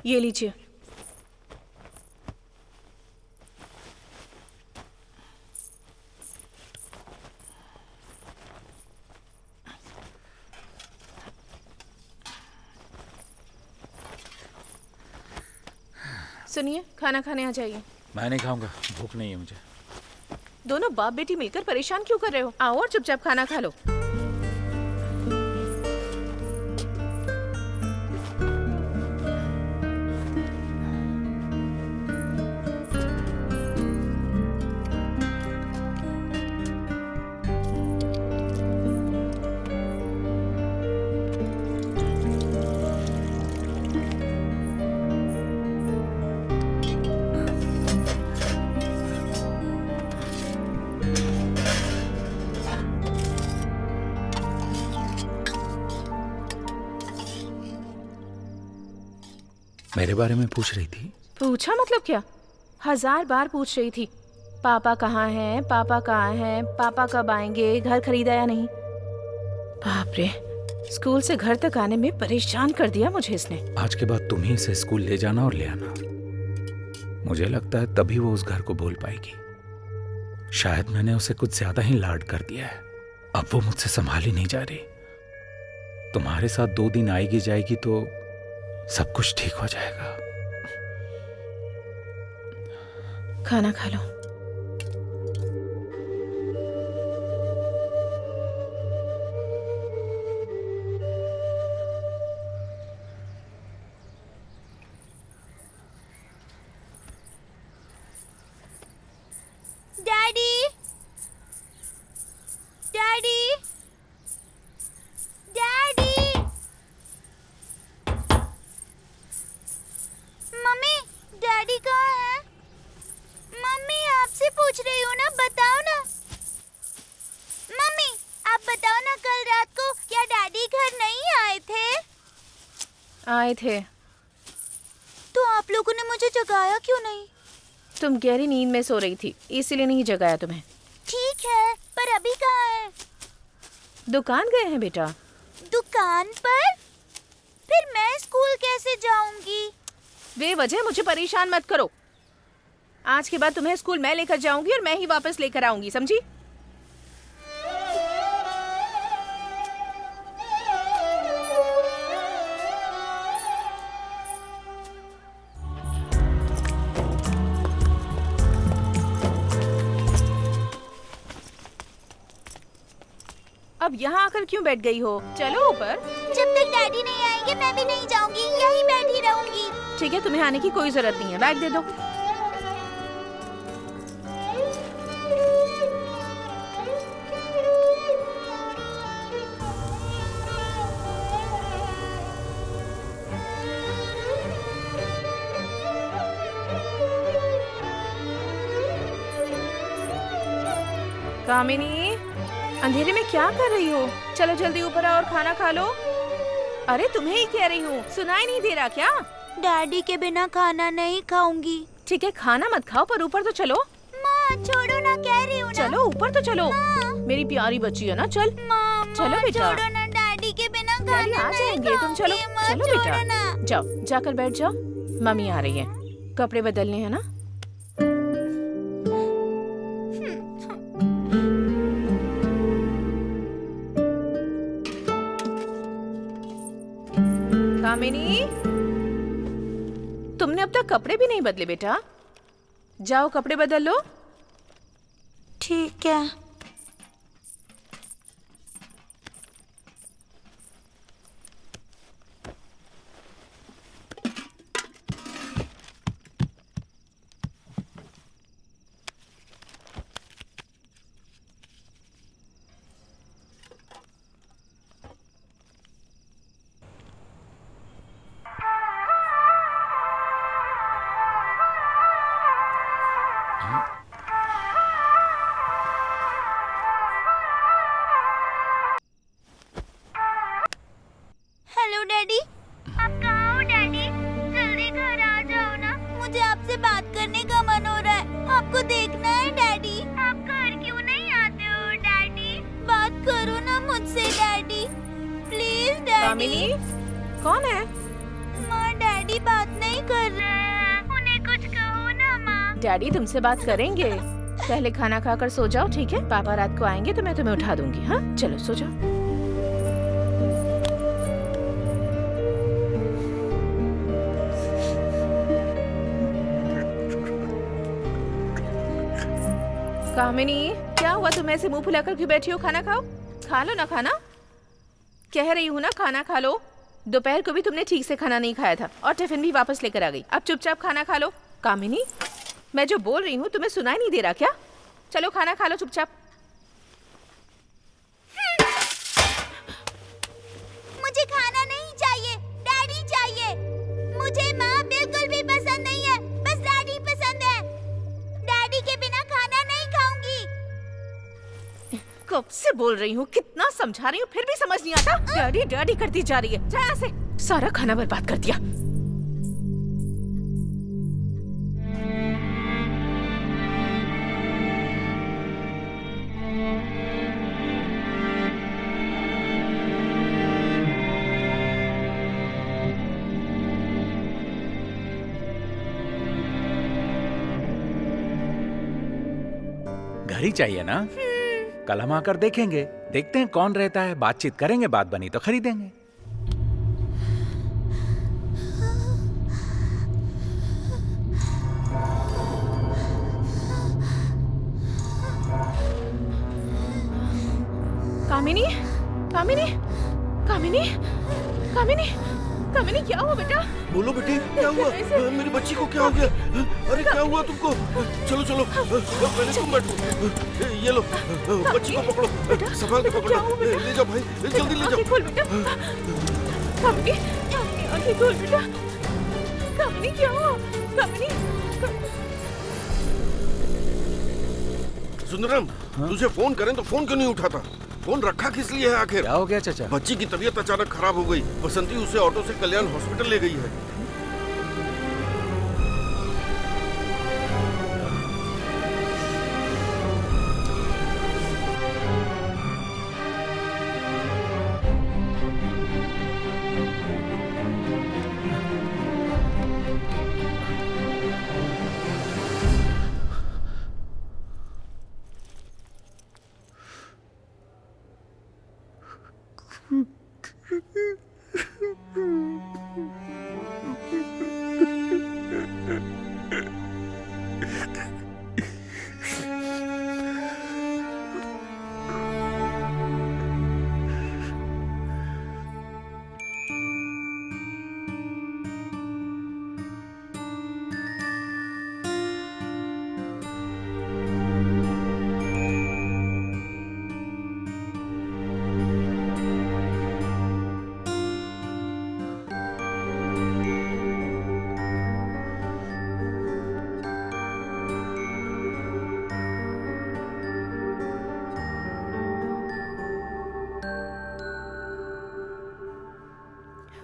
ये लीजिए। सुनिए, खाना खाने आ जाइए। मैं नहीं खाऊंगा, भूख नहीं है मुझे। दोनों बाप बेटी मिलकर परेशान क्यों कर रहे हो? आओ और चुपचाप खाना खा लो। मेरे बारे में पूछ रही थी? पूछा मतलब क्या? 1000 बार पूछ रही थी। पापा कहाँ हैं? पापा कहाँ हैं? पापा कब आएंगे? घर खरीदा या नहीं? बाप रे, स्कूल से घर तक आने में परेशान कर दिया मुझे इसने। आज के बाद तुम ही इसे स्कूल ले जाना और ले आना। मुझे लगता है तभी वो उस घर को भूल पाएगी। शायद मैंने उसे कुछ ज्यादा ही लाड कर दिया है। अब वो मुझसे संभाल ही नहीं जा रही। तुम्हारे साथ 2 दिन आएगी जाएगी तो सब कुछ ठीक हो जाएगा। खाना खा लो। Daddy, daddy, daddy, mummy, daddy कहाँ है? मम्मी, आपसे पूछ रही हूँ ना, बताओ ना। मम्मी, आप बताओ ना, कल रात को क्या डैडी घर नहीं आए थे? आए थे। तो आप लोगों ने मुझे जगाया क्यों नहीं? तुम गहरी नींद में सो रही थी, इसीलिए नहीं जगाया तुम्हें। ठीक है, पर अभी कहाँ है? दुकान गए हैं बेटा। दुकान पर? फिर मैं स्कूल कैसे जाऊंगी? बेवजह मुझे परेशान मत करो। आज के बाद तुम्हें स्कूल मैं लेकर जाऊंगी और मैं ही वापस लेकर आऊंगी, समझी? अब यहाँ आकर क्यों बैठ गई हो? चलो ऊपर। जब तक डैडी नहीं आएंगे मैं भी नहीं जाऊंगी, यहीं बैठी रहूंगी। ठीक है, तुम्हें आने की कोई जरूरत नहीं है। बैग दे दो। कामिनी, अंधेरे में क्या कर रही हो? चलो जल्दी ऊपर आओ और खाना खा लो। अरे तुम्हें ही कह रही हूँ, सुनाई नहीं दे रहा क्या? डैडी के बिना खाना नहीं खाऊंगी। ठीक है, खाना मत खाओ पर ऊपर तो चलो। माँ, छोड़ो ना, कह रही हूँ ना। चलो ऊपर तो चलो। मेरी प्यारी बच्ची है ना, चल। माँ, चलो बेटा। छोड़ो ना, डैडी के बिना डैडी खाना आ नहीं जाएंगे, तुम चलो। खाऊंगी। माँ, चलो छोड़ो बेटा, ना। जाओ, जाकर बैठ जाओ। मम्मी आ रही है, कपड़े बदलने हैं ना। कामिनी, तुमने अब तक कपड़े भी नहीं बदले बेटा। जाओ कपड़े बदल लो। ठीक है। हेलो डैडी, आप कहाँ हो डैडी? जल्दी घर आ जाओ ना, मुझे आपसे बात करने का मन हो रहा है। आपको देखना है डैडी। आप घर क्यों नहीं आते हो डैडी? बात करो ना मुझसे डैडी, प्लीज डैडी। कामिनी, कौन है? माँ, डैडी डैडी बात नहीं कर रहे हैं। उन्हें कुछ कहो ना माँ। डैडी तुमसे बात करेंगे। पहले खाना खाकर सो जाओ, ठीक है? पापा रात को आएंगे तो मैं तुम्हें उठा दूंगी। हाँ, चलो सो जाओ। कामिनी, क्या हुआ? तुम ऐसे मुंह फुलाकर क्यों बैठी हो? खाना खाओ। खा लो ना खाना। कह रही हूँ ना, खाना खा लो। दोपहर को भी तुमने ठीक से खाना नहीं खाया था और टिफिन भी वापस लेकर आ गई। अब चुपचाप खाना खा लो। कामिनी, मैं जो बोल रही हूँ तुम्हें सुनाई नहीं दे रहा क्या? चलो खाना खा लो चुपचाप। मुझे खाना नहीं चाहिए, डैडी चाहिए। मुझे माँ बिल्कुल भी पसंद नहीं है, बस डैडी पसंद है। डैडी के बिना खाना नहीं खाऊंगी। कब से बोल रही हूँ, कितना समझा रही हूँ, फिर भी समझ नहीं आता। डैडी डैडी करती जा रही है। जा यहाँ से। सारा खाना बर्बाद कर दिया। घर ही चाहिए ना? कल हम आकर देखेंगे, देखते हैं कौन रहता है, बातचीत करेंगे, बात बनी तो खरीदेंगे। कामिनी, कामिनी, कामिनी, कामिनी, कामिनी, क्या हुआ बेटा? बोलो बेटी, क्या हुआ? मेरी बच्ची को क्या हो गया? अरे क्या हुआ तुमको? चलो चलो, पहले तुम बैठो। ये लो, बच्ची को पकड़ो, संभाल के पकड़ो। ले जाओ भाई, जल्दी ले जाओ। खोल बेटा। कामिनी, कामिनी, आंखें खोल बेटा। कामिनी, क्या हुआ? कामिनी। सुंदरम, तुझे फोन करें तो फोन क्यों नहीं उठाता? फोन रखा किस लिए है आखिर? क्या हो गया चाचा? बच्ची की तबीयत अचानक खराब हो गई। बसंती उसे ऑटो से कल्याण हॉस्पिटल ले गई है।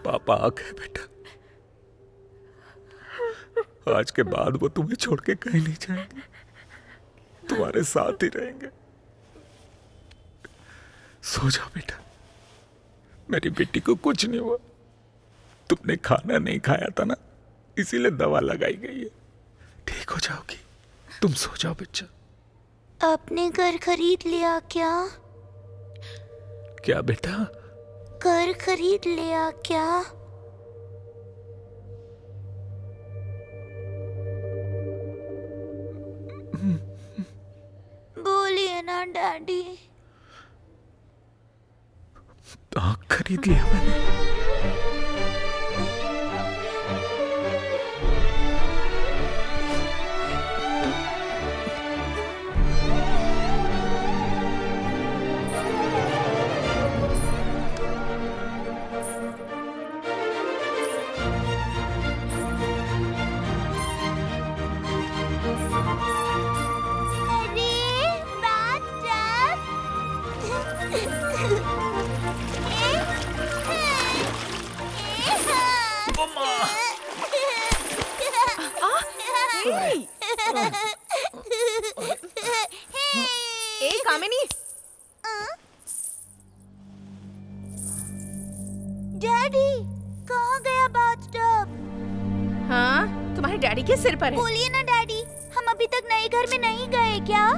पापा आ गए बेटा। आज के बाद वो तुम्हें छोड़ के कहीं नहीं जाएंगे, तुम्हारे साथ ही रहेंगे। सो जाओ बेटा, मेरी बेटी को कुछ नहीं हुआ। तुमने खाना नहीं खाया था ना, इसीलिए दवा लगाई गई है। ठीक हो जाओगी, तुम सो जाओ बच्चा। आपने घर खरीद लिया क्या? क्या बेटा? घर खरीद लिया क्या? बोलिए ना डैडी। खरीद लिया मैंने। किस सिर पर है? बोलिए ना डैडी, हम अभी तक नए घर में नहीं गए क्या?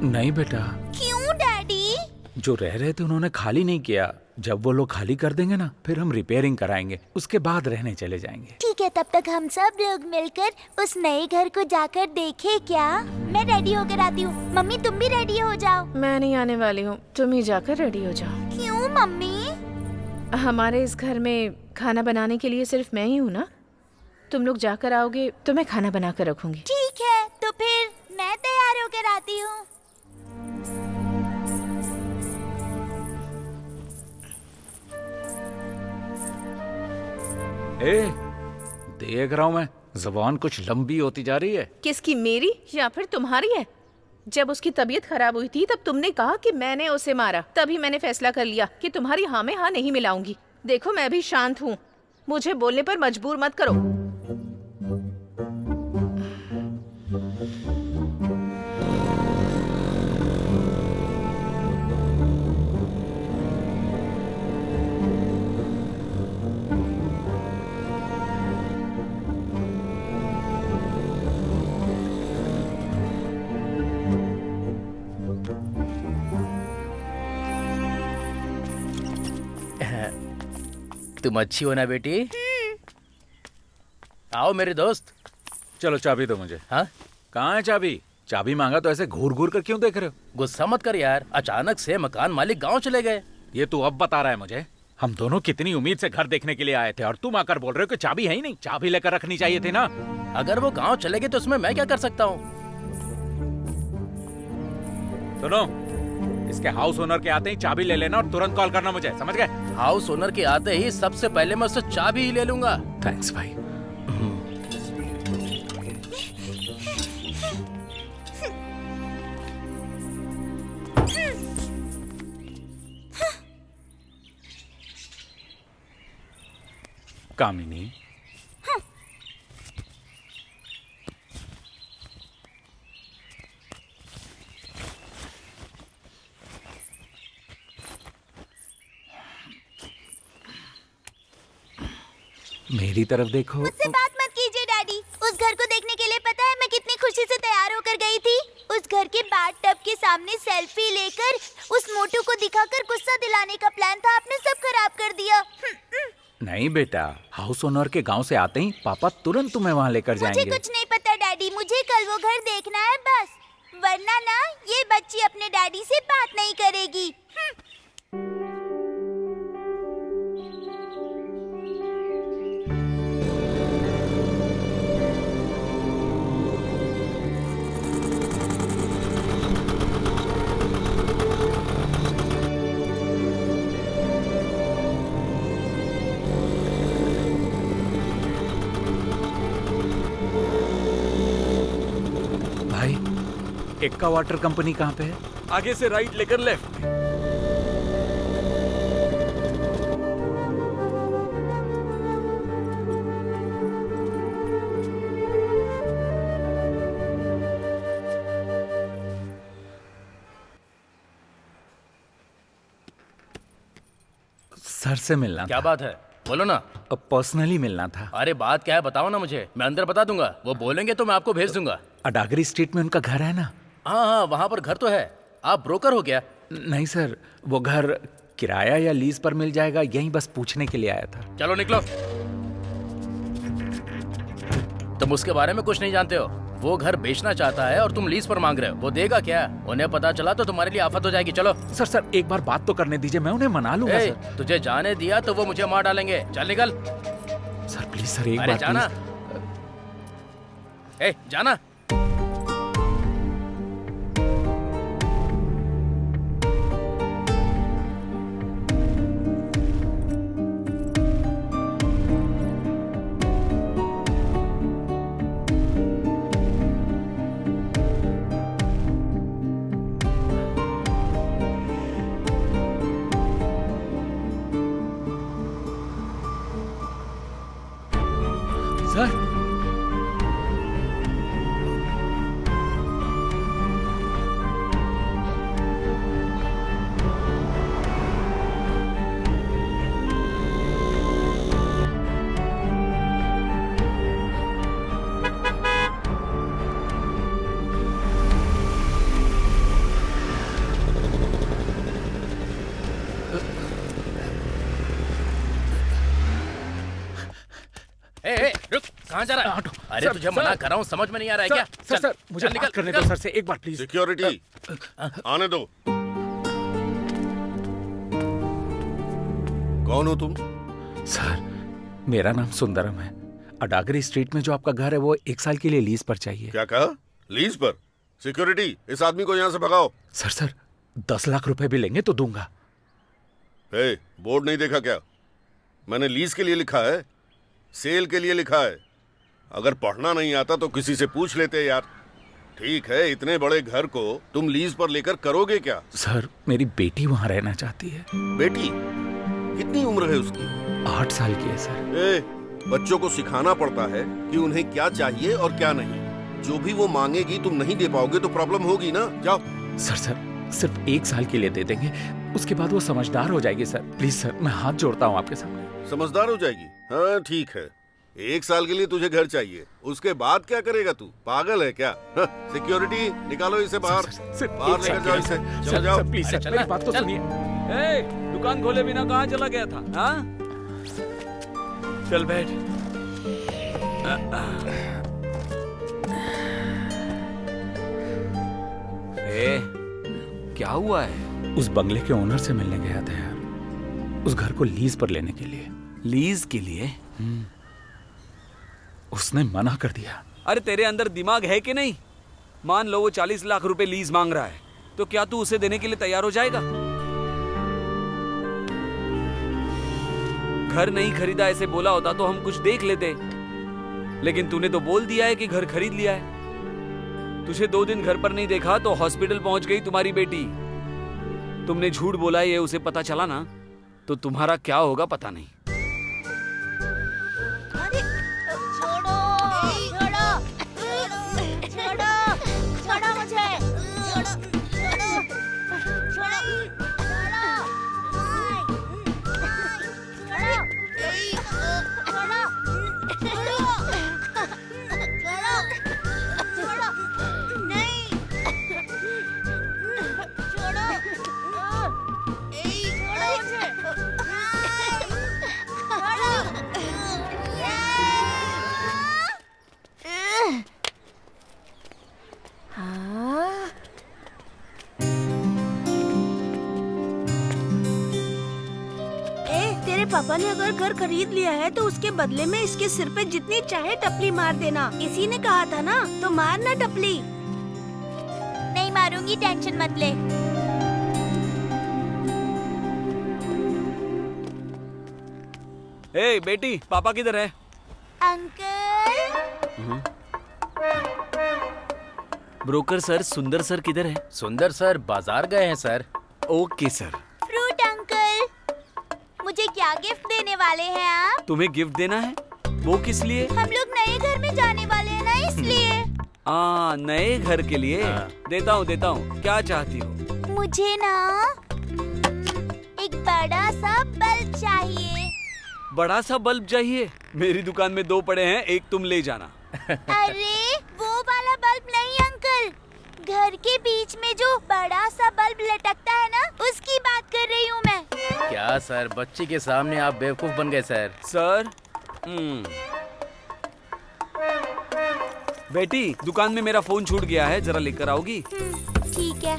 नहीं बेटा, क्यों डैडी? जो रह रहे थे उन्होंने खाली नहीं किया। जब वो लोग खाली कर देंगे ना, फिर हम रिपेयरिंग कराएंगे, उसके बाद रहने चले जाएंगे। ठीक है, तब तक हम सब लोग मिलकर उस नए घर को जाकर देखें क्या? मैं रेडी होकर आती हूँ। मम्मी तुम भी रेडी हो जाओ। मैं नहीं आने वाली हूँ, तुम ही जाकर रेडी हो जाओ। क्यों मम्मी? हमारे इस घर में खाना बनाने के लिए सिर्फ मैं ही हूँ ना। तुम लोग जाकर आओगे तो मैं खाना बना कर रखूंगी। ठीक है, तो फिर मैं तैयार होकर आती हूँ। देख रहा हूँ मैं, ज़बान कुछ लंबी होती जा रही है। किसकी, मेरी या फिर तुम्हारी है? जब उसकी तबीयत खराब हुई थी तब तुमने कहा कि मैंने उसे मारा। तभी मैंने फैसला कर लिया कि तुम्हारी हाँ में हाँ नहीं मिलाऊंगी। देखो मैं भी शांत हूँ, मुझे बोलने पर मजबूर मत करो। तुम अच्छी हो ना बेटी? आओ मेरे दोस्त। चलो चाबी दो मुझे। हाँ, कहाँ है चाबी? चाबी मांगा तो ऐसे घूर घूर कर क्यों देख रहे हो? गुस्सा मत कर यार, अचानक से मकान मालिक गांव चले गए। ये तू अब बता रहा है मुझे? हम दोनों कितनी उम्मीद से घर देखने के लिए आए थे और तुम आकर बोल रहे हो कि चाबी है ही नहीं। चाबी लेकर रखनी चाहिए थी ना। अगर वो गांव चले गए तो उसमें मैं क्या कर सकता हूँ? सुनो, इसके हाउस ओनर के आते ही चाबी ले लेना और तुरंत कॉल करना मुझे, समझ गए? हाउस ओनर के आते ही सबसे पहले मैं उससे चाबी ही ले लूंगा। थैंक्स भाई। कामिनी, मेरी तरफ देखो। मुझसे बात मत कीजिए डैडी। उस घर को देखने के लिए पता है मैं कितनी खुशी से तैयार होकर गई थी। उस घर के बाथटब के सामने सेल्फी लेकर उस मोटू को दिखाकर गुस्सा दिलाने का प्लान था, आपने सब खराब कर दिया। नहीं बेटा, हाउस ओनर के गांव से आते ही पापा तुरंत तुम्हें वहाँ लेकर मुझे जाएंगे। कुछ नहीं पता डैडी, मुझे कल वो घर देखना है बस, वरना ना ये बच्ची अपने डैडी से बात नहीं करेगी। भाई, एक्का वाटर कंपनी कहाँ पे है? आगे से राइट लेकर लेफ्ट। सर से मिलना क्या था। बात है, बोलो ना। अब पर्सनली मिलना था। अरे बात क्या है बताओ ना मुझे, मैं अंदर बता दूंगा। वो बोलेंगे तो मैं आपको भेज दूंगा। अडागरी स्ट्रीट में उनका घर है ना? हाँ हाँ, वहाँ पर घर तो है। आप ब्रोकर हो क्या? नहीं सर, वो घर किराया या लीज पर मिल जाएगा, यही बस पूछने के लिए आया था। चलो निकलो। तुम उसके बारे में कुछ नहीं जानते हो। वो घर बेचना चाहता है और तुम लीज पर मांग रहे हो। वो देगा क्या? उन्हें पता चला तो तुम्हारे लिए आफत हो जाएगी। चलो। सर एक बार बात तो करने दीजिए, मैं उन्हें मना लूंगा। ए, सर तुझे जाने दिया तो वो मुझे मार डालेंगे। चल निकल। सर प्लीज सर, एक अरे बार जाना। ए जाना। सर कहाँ जा रहा है? ऑटो। अरे सर, तुझे मना सर। कर रहा हूँ, समझ में नहीं आ रहा है सर, क्या? सर, चल, सर, मुझे चल, बात निकल, करने दो निकल। सर से एक बार प्लीज। सिक्योरिटी आने दो। कौन हो तुम? सर मेरा नाम सुंदरम है। अडागरी स्ट्रीट में जो आपका घर है वो 1 साल के लिए लीज पर चाहिए। क्या कहा? लीज पर? सिक्योरिटी, इस आदमी को यहाँ से भगाओ। सर 10 लाख रुपए भी लेंगे तो दूंगा। हे, बोर्ड नहीं देखा क्या? मैंने लीज के लिए लिखा है, सेल के लिए लिखा है। अगर पढ़ना नहीं आता तो किसी से पूछ लेते यार। ठीक है, इतने बड़े घर को तुम लीज पर लेकर करोगे क्या? सर मेरी बेटी वहाँ रहना चाहती है। बेटी? कितनी उम्र है उसकी? 8 साल की है सर। ए, बच्चों को सिखाना पड़ता है कि उन्हें क्या चाहिए और क्या नहीं। जो भी वो मांगेगी तुम नहीं दे पाओगे तो प्रॉब्लम होगी ना। जाओ। सर सिर्फ 1 साल के लिए दे देंगे, उसके बाद वो समझदार हो जाएगी सर। प्लीज सर, मैं हाथ जोड़ता हूँ आपके सामने। समझदार हो जाएगी? हाँ ठीक है, 1 साल के लिए तुझे घर चाहिए, उसके बाद क्या करेगा तू? पागल है क्या? सिक्योरिटी, निकालो इसे बाहर। बाहर लेकर जाओ इसे। चलो जाओ। प्लीज अरे सर, चल मेरी ना, बात तो चल। सुनिए। दुकान खोले बिना कहाँ चला गया था? हाँ, चल बैठ। क्या हुआ है? उस बंगले के ओनर से मिलने गया था यार, उस घर को लीज पर लेने के लिए। लीज के लिए? उसने मना कर दिया। अरे तेरे अंदर दिमाग है कि नहीं? मान लो वो 40 लाख रुपए लीज मांग रहा है, तो क्या तू उसे देने के लिए तैयार हो जाएगा? घर नहीं खरीदा ऐसे बोला होता तो हम कुछ देख लेते, लेकिन तूने तो बोल दिया है कि घर खरीद लिया है। तुझे 2 दिन घर पर नहीं देखा तो हॉस्पिटल पहुंच गई तुम्हारी बेटी। तुमने झूठ बोला, ये उसे पता चला ना तो तुम्हारा क्या होगा पता नहीं। छोड़ो छोड़ो छोड़ो छोड़ो मुझे, छोड़ो छोड़ो छोड़ो पापा ने अगर घर खरीद लिया है तो उसके बदले में इसके सिर पे जितनी चाहे टपली मार देना। इसी ने कहा था ना, तो मारना टपली। नहीं मारूंगी, टेंशन मत ले। ए बेटी, पापा किधर है? अंकल। ब्रोकर सर, सुंदर सर किधर है? सुंदर सर बाजार गए हैं sir. Okay sir. Fruit uncle, मुझे क्या गिफ्ट देने वाले हैं आप? तुम्हें गिफ्ट देना है? वो किस लिए? हम लोग नए घर में जाने वाले हैं ना, इसलिए। नए घर के लिए? हाँ। देता हूँ। क्या चाहती हो? मुझे ना एक बड़ा सा बल्ब चाहिए। बड़ा सा बल्ब चाहिए? मेरी दुकान में 2 पड़े हैं, एक तुम ले जाना। अरे वो वाला बल्ब नहीं अंकल, घर के बीच में जो बड़ा सा बल्ब लटकता है ना, उसकी बात कर रही हूँ मैं। क्या सर, बच्ची के सामने आप बेवकूफ बन गए सर। सर, बेटी दुकान में मेरा फोन छूट गया है, जरा लेकर आओगी? ठीक है।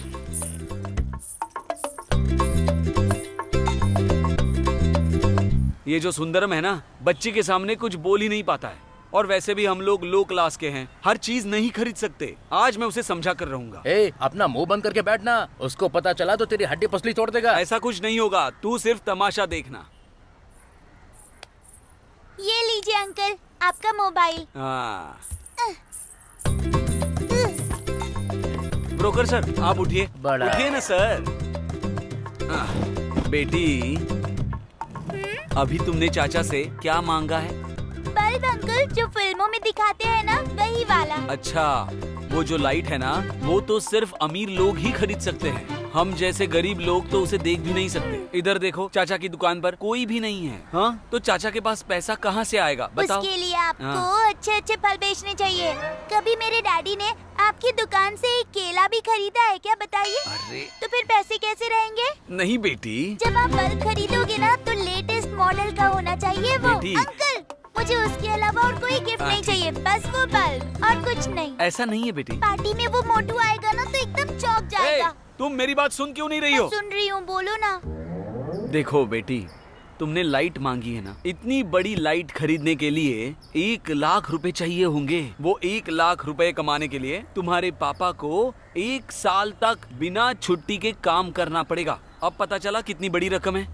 ये जो सुंदरम है ना, बच्ची के सामने कुछ बोल ही नहीं पाता है, और वैसे भी हम लोग लो क्लास के हैं, हर चीज नहीं खरीद सकते। आज मैं उसे समझा कर रहूंगा। अपना मुंह बंद करके बैठना, उसको पता चला तो तेरी हड्डी पसली तोड़ देगा। ऐसा कुछ नहीं होगा, तू सिर्फ तमाशा देखना। ये लीजिए अंकल, आपका मोबाइल। ब्रोकर सर, आप उठिए। बड़ा। उठिए ना सर। बेटी, अभी तुमने चाचा से क्या मांगा है? बल्ब अंकल, जो फिल्मों में दिखाते हैं ना, वही वाला। अच्छा, वो जो लाइट है ना, वो तो सिर्फ अमीर लोग ही खरीद सकते हैं। हम जैसे गरीब लोग तो उसे देख भी नहीं सकते। इधर देखो, चाचा की दुकान पर कोई भी नहीं है। हाँ, तो चाचा के पास पैसा कहाँ से आएगा बताओ? उसके लिए आपको अच्छे फल बेचने चाहिए। कभी मेरे डैडी ने आपकी दुकान से एक केला भी खरीदा है क्या, बताइए? अरे तो फिर पैसे कैसे रहेंगे? नहीं बेटी। जब आप बल्ब खरीदोगे ना, तो लेटेस्ट मॉडल का होना चाहिए वो। बेटी। अंकल मुझे उसके अलावा और कोई गिफ्ट नहीं चाहिए, बस वो बल्ब और कुछ नहीं। ऐसा नहीं है बेटी। पार्टी में वो मोटू आएगा ना तो एकदम चौंक जाएगा। तुम मेरी बात सुन क्यों नहीं रही मैं हो? सुन रही हूँ, बोलो ना। देखो बेटी, तुमने लाइट मांगी है ना, इतनी बड़ी लाइट खरीदने के लिए 1 लाख रुपए चाहिए होंगे। वो 1 लाख रुपए कमाने के लिए तुम्हारे पापा को 1 साल तक बिना छुट्टी के काम करना पड़ेगा। अब पता चला कितनी बड़ी रकम है?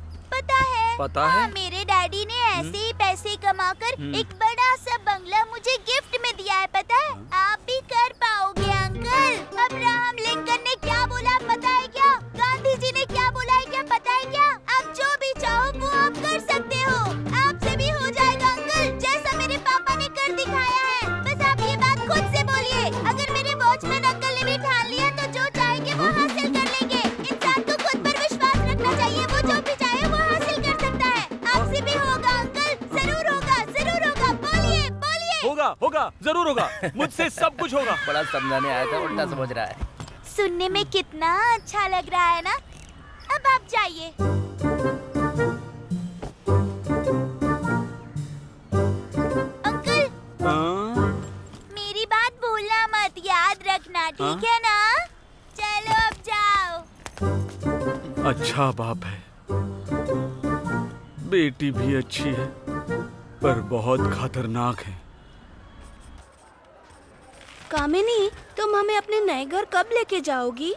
पता है? मेरे डैडी ने ऐसे ही पैसे कमाकर एक बड़ा सा बंगला मुझे गिफ्ट में दिया है, पता है? आप भी कर पाओगे अंकल। अब्राहम लिंकन ने क्या बोला पता है क्या? गांधी जी ने क्या बोला है क्या पता है क्या? आप जो भी चाहो वो आप कर सकते हो। आपसे भी हो जाएगा अंकल, जैसा मेरे पापा ने कर दिखाया है। बस आप ये बात खुद से बोलिए। अगर मेरे वॉचमैन अंकल ने भी ठान लिया तो जो चाहेंगे वो हासिल कर लेंगे। इंसान को खुद पर विश्वास रखना चाहिए, वो जो भी चाहे वो हासिल कर सकता है। आपसे भी होगा अंकल, जरूर होगा, जरूर होगा। बोलिए बोलिए। होगा, जरूर होगा। मुझसे सब कुछ होगा। बड़ा समझाने आया था, उल्टा समझ रहा है। सुनने में कितना अच्छा लग रहा है ना। अब आप जाइए। अंकल, मेरी बात भूलना मत, याद रखना, ठीक है ना? चलो अब जाओ। अच्छा बाप है, बेटी भी अच्छी है पर बहुत खतरनाक है। कामिनी, तुम हमें अपने नए घर कब लेके जाओगी?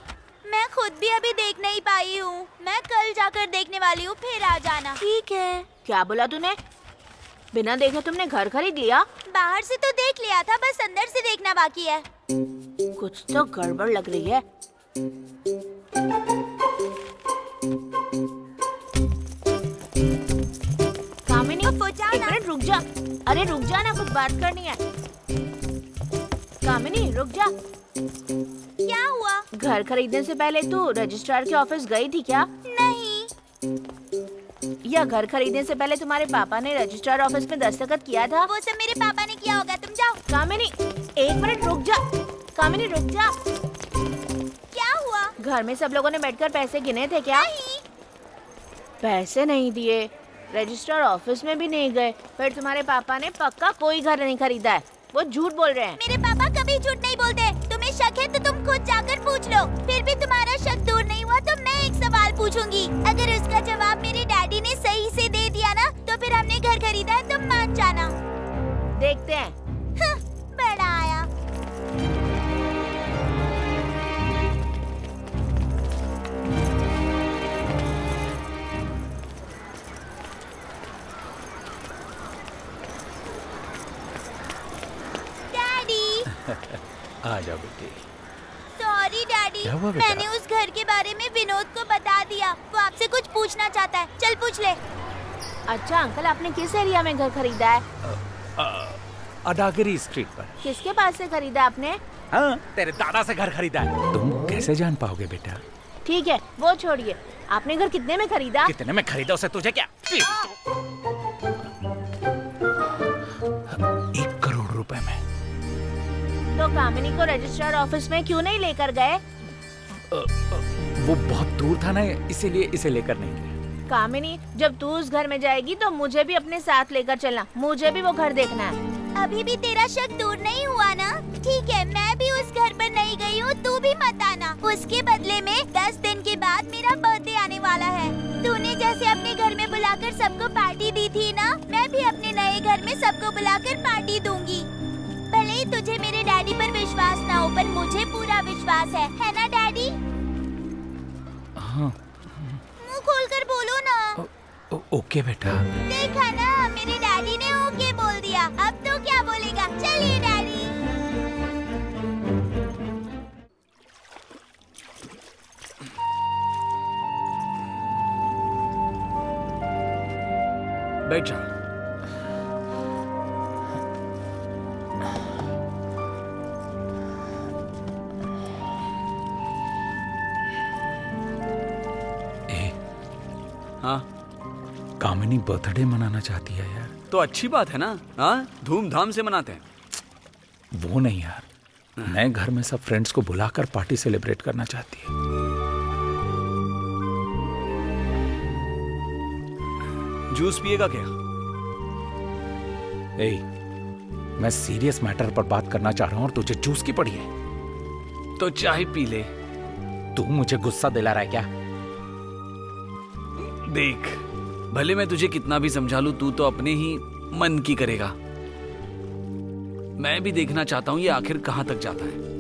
मैं खुद भी अभी देख नहीं पाई हूँ। मैं कल जाकर देखने वाली हूँ, फिर आ जाना। ठीक है। क्या बोला तूने? बिना देखे तुमने घर खरीद लिया? बाहर से तो देख लिया था, बस अंदर से देखना बाकी है। कुछ तो गड़बड़ लग रही है। कामिनी, एक मिनट रुक जा। अरे रुक जा ना, कुछ बात करनी है। कामिनी रुक जा। क्या हुआ? घर खरीदने से पहले तू रजिस्ट्रार के ऑफिस गई थी क्या? नहीं। या घर खरीदने से पहले तुम्हारे पापा ने रजिस्ट्रार ऑफिस में दस्तखत किया था? वो सब मेरे पापा ने किया होगा, तुम जाओ। कामिनी एक मिनट रुक जा। कामिनी रुक जा। क्या हुआ? घर में सब लोगों ने बैठकर पैसे गिने थे क्या? नहीं। पैसे नहीं दिए, रजिस्ट्रार ऑफिस में भी नहीं गए, फिर तुम्हारे पापा ने पक्का कोई घर नहीं खरीदा है। वो झूठ बोल रहे हैं। मेरे पापा कभी झूठ नहीं बोलते। तुम्हें शक है तो तुम खुद जाकर पूछ लो। फिर भी तुम्हारा शक दूर नहीं हुआ तो मैं एक सवाल पूछूंगी। अगर उसका जवाब मेरे डैडी ने सही से दे दिया ना तो फिर हमने घर खरीदा है, तुम मान जाना। देखते हैं। बड़ा आया। आ जाओ बेटी। सॉरी डैडी, क्या हुआ बेटा? मैंने उस घर के बारे में विनोद को बता दिया। वो आपसे कुछ पूछना चाहता है, चल पूछ ले। अच्छा अंकल, आपने किस एरिया में घर खरीदा है? अडागिरी स्ट्रीट पर। किसके पास से खरीदा आपने? हाँ, तेरे दादा से घर खरीदा है। तुम कैसे जान पाओगे बेटा? ठीक है वो छोड़िए, आपने घर कितने में खरीदा? कितने में खरीदा उसे तुझे क्या? 1 करोड़ रुपए में। तो कामिनी को रजिस्ट्रार ऑफिस में क्यों नहीं लेकर गए? वो बहुत दूर था ना, इसीलिए इसे लेकर नहीं गए। कामिनी, जब तू उस घर में जाएगी तो मुझे भी अपने साथ लेकर चलना, मुझे भी वो घर देखना है। अभी भी तेरा शक दूर नहीं हुआ ना? ठीक है, मैं भी उस घर पर नहीं गई हूँ, तू भी मत आना। उसके बदले में 10 दिन के बाद मेरा बर्थडे आने वाला है। तूने जैसे अपने घर में बुलाकर सबको पार्टी दी थी ना, मैं भी अपने नए घर में सबको बुलाकर पार्टी दूंगी। भले ही तुझे मेरे डैडी पर विश्वास ना हो, पर मुझे पूरा विश्वास है ना डैडी? हाँ। मुंह खोलकर बोलो ना। ओके बेटा। देखा ना, मेरे डैडी ने ओके बोल दिया। अब तो क्या बोलेगा? चलिए डैडी। बैठ जा। हाँ, कामिनी बर्थडे मनाना चाहती है यार। तो अच्छी बात है ना। हाँ, धूमधाम से मनाते हैं। वो नहीं यार, नए घर में सब फ्रेंड्स को बुलाकर पार्टी सेलिब्रेट करना चाहती है। जूस पिएगा क्या? ए, मैं सीरियस मैटर पर बात करना चाह रहा हूँ और तुझे चूस की पड़ी है। तो चाय पी ले। तू मुझे गुस्सा दिला रहा है क्या? देख, भले मैं तुझे कितना भी समझा लूं, तू तो अपने ही मन की करेगा। मैं भी देखना चाहता हूं ये आखिर कहां तक जाता है।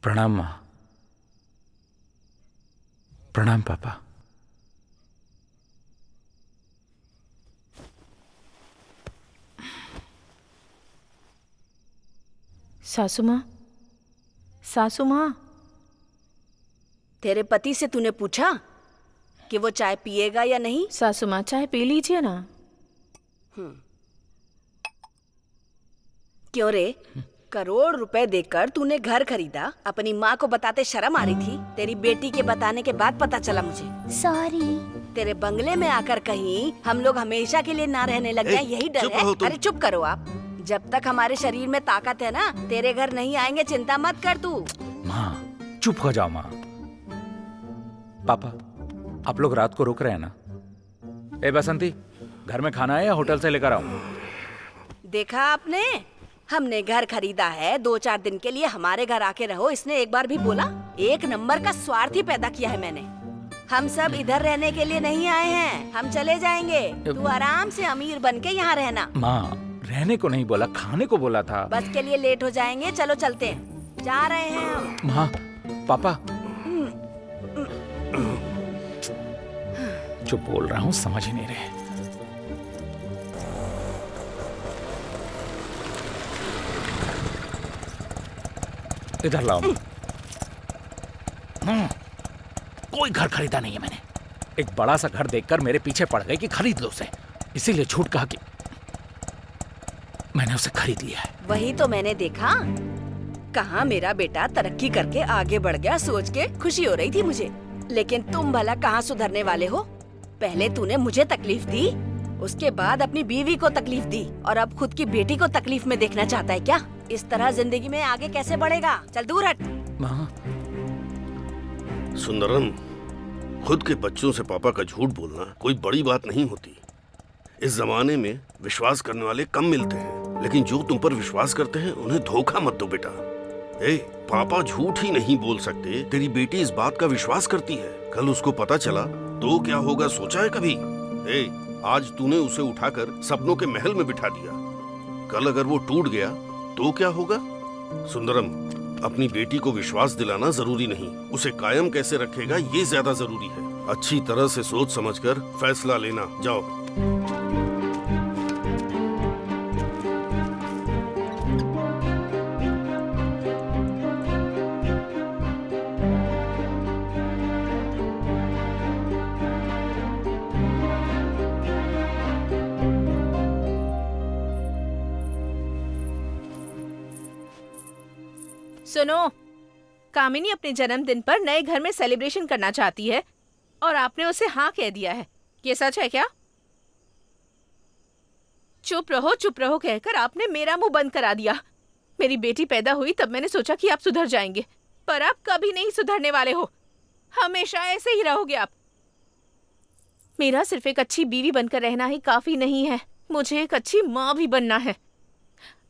प्रणाम माँ। प्रणाम पापा। सासू माँ, सासू माँ। तेरे पति से तूने पूछा कि वो चाय पिएगा या नहीं? सासू माँ, चाय पी लीजिए ना। क्यों रे? करोड़ रुपए देकर तूने घर खरीदा, अपनी माँ को बताते शर्म आ रही थी? तेरी बेटी के बताने के बाद पता चला मुझे। सॉरी। तेरे बंगले में आकर कहीं हम लोग हमेशा के लिए ना रहने लग जाए, यही डर चुप है। रहो तुम। अरे चुप करो आप। जब तक हमारे शरीर में ताकत है ना, तेरे घर नहीं आएंगे, चिंता मत कर तू। माँ चुप हो जाओ माँ। पापा, आप लोग रात को रुक रहे हैं ना? ए बसंती, घर में खाना है या होटल से लेकर आऊं? देखा आपने, हमने घर खरीदा है, 2-4 दिन के लिए हमारे घर आके रहो, इसने एक बार भी बोला? एक नंबर का स्वार्थी पैदा किया है मैंने। हम सब इधर रहने के लिए नहीं आए हैं, हम चले जाएंगे। तू आराम से अमीर बन के यहाँ रहना। माँ, रहने को नहीं बोला, खाने को बोला था। बस के लिए लेट हो जाएंगे, चलो चलते हैं, जा रहे हैं हम। माँ, पापा, जो बोल रहा हूँ समझ ही नहीं रहे। इधर लाओ। कोई घर खरीदा नहीं है मैंने। एक बड़ा सा घर देखकर मेरे पीछे पड़ गए कि खरीद लो उसे, इसीलिए झूठ कहा कि मैंने उसे खरीद लिया है। वही तो मैंने देखा, कहाँ मेरा बेटा तरक्की करके आगे बढ़ गया, सोच के खुशी हो रही थी मुझे। लेकिन तुम भला कहाँ सुधरने वाले हो? पहले तूने मुझे तकलीफ दी, उसके बाद अपनी बीवी को तकलीफ दी, और अब खुद की बेटी को तकलीफ में देखना चाहता है क्या? इस तरह जिंदगी में आगे कैसे बढ़ेगा? चल दूर हट। माँ, सुंदरम, खुद के बच्चों से पापा का झूठ बोलना कोई बड़ी बात नहीं होती। इस जमाने में विश्वास करने वाले कम मिलते हैं, लेकिन जो तुम पर विश्वास करते हैं उन्हें धोखा मत दो बेटा। ए, पापा झूठ ही नहीं बोल सकते। तेरी बेटी इस बात का विश्वास करती है, कल उसको पता चला तो क्या होगा, सोचा है कभी? ए, आज तूने उसे उठाकर सपनों के महल में बिठा दिया, कल अगर वो टूट गया तो क्या होगा? सुंदरम, अपनी बेटी को विश्वास दिलाना जरूरी नहीं, उसे कायम कैसे रखेगा ये ज्यादा जरूरी है। अच्छी तरह से सोच समझकर फैसला लेना। जाओ। सुनो, कामिनी अपने जन्मदिन पर नए घर में सेलिब्रेशन करना चाहती है और आपने उसे हाँ कह दिया है। ये सच है क्या? चुप रहो कहकर आपने मेरा मुंह बंद करा दिया। मेरी बेटी पैदा हुई तब मैंने सोचा कि आप सुधर जाएंगे, पर आप कभी नहीं सुधरने वाले हो। हमेशा ऐसे ही रहोगे आप। मेरा सिर्फ एक अच्छी बीवी बनकर रहना ही काफी नहीं है, मुझे एक अच्छी माँ भी बनना है।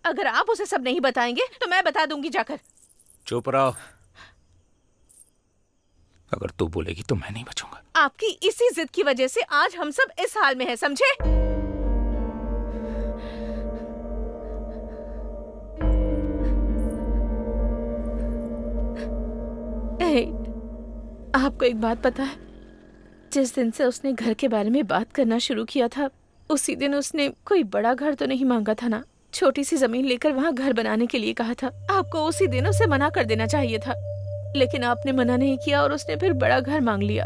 अगर आप उसे सब नहीं बताएंगे तो मैं बता दूंगी जाकर। चुप रहो। अगर तू बोलेगी तो मैं नहीं बचूंगा। आपकी इसी जिद की वजह से आज हम सब इस हाल में हैं, समझे? आपको एक बात पता है? जिस दिन से उसने घर के बारे में बात करना शुरू किया था, उसी दिन उसने कोई बड़ा घर तो नहीं मांगा था ना। छोटी सी जमीन लेकर वहाँ घर बनाने के लिए कहा था। आपको उसी दिन उसे मना कर देना चाहिए था, लेकिन आपने मना नहीं किया और उसने फिर बड़ा घर मांग लिया।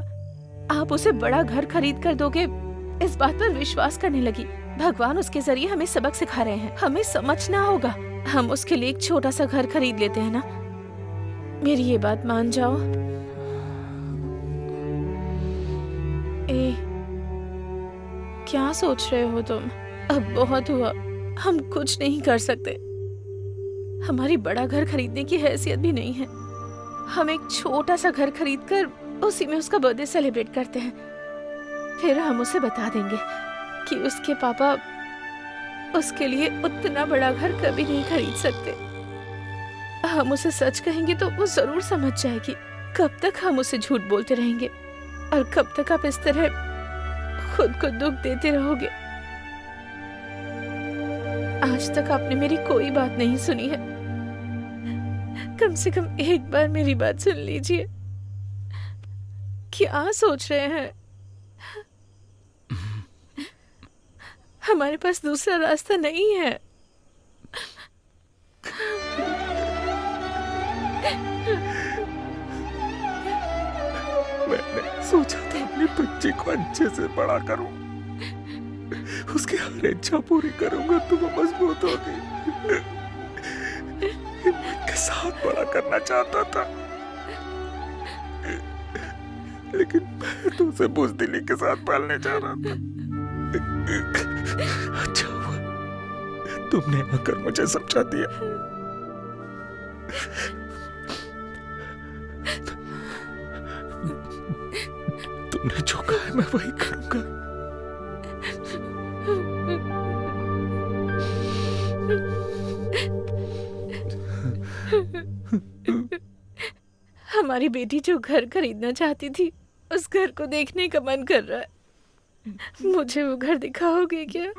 आप उसे बड़ा घर खरीद कर दोगे, इस बात पर विश्वास करने लगी। भगवान उसके जरिए हमें सबक सिखा रहे हैं, हमें समझना होगा। हम उसके लिए एक छोटा सा घर खरीद लेते हैं ना। मेरी ये बात मान जाओ। क्या सोच रहे हो तुम? अब बहुत हुआ, हम कुछ नहीं कर सकते। हमारी बड़ा घर खरीदने की हैसियत भी नहीं है। हम एक छोटा सा घर खरीदकर उसी में उसका बर्थडे सेलिब्रेट करते हैं। फिर हम उसे बता देंगे कि उसके पापा उसके लिए उतना बड़ा घर कभी नहीं खरीद सकते। हम उसे सच कहेंगे तो वो जरूर समझ जाएगी। कब तक हम उसे झूठ बोलते रहेंगे और कब तक आप इस तरह खुद को दुख देते रहोगे? आज तक आपने मेरी कोई बात नहीं सुनी है। कम से कम एक बार मेरी बात सुन लीजिए। क्या सोच रहे हैं? हमारे पास दूसरा रास्ता नहीं है। मैंने सोचा था अपने बच्चे को अच्छे से बड़ा करूं, उसकी हर इच्छा पूरी करूंगा तो वो मजबूत होगी। हिम्मत के साथ बड़ा करना चाहता था, लेकिन मैं तो उसे बुज़दिली के साथ पालने जा रहा था। अच्छा हुआ तुमने आकर मुझे समझा दिया। तुमने जो कहा है मैं वही करूंगा। हमारी बेटी जो घर खरीदना चाहती थी, उस घर को देखने का मन कर रहा है। मुझे वो घर दिखाओगे क्या?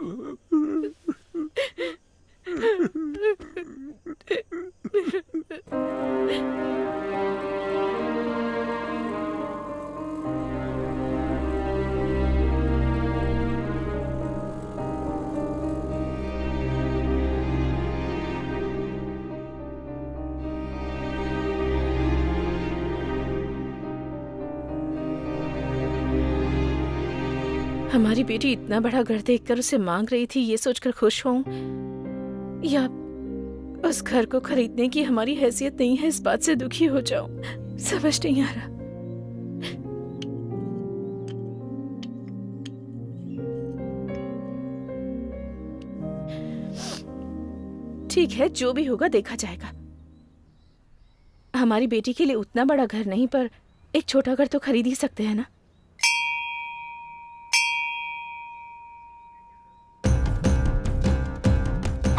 हमारी बेटी इतना बड़ा घर देखकर उसे मांग रही थी, ये सोचकर खुश हूं, या उस घर को खरीदने की हमारी हैसियत नहीं है इस बात से दुखी हो जाऊं? समझ नहीं आ रहा। ठीक है, जो भी होगा देखा जाएगा। हमारी बेटी के लिए उतना बड़ा घर नहीं, पर एक छोटा घर तो खरीद ही सकते हैं ना।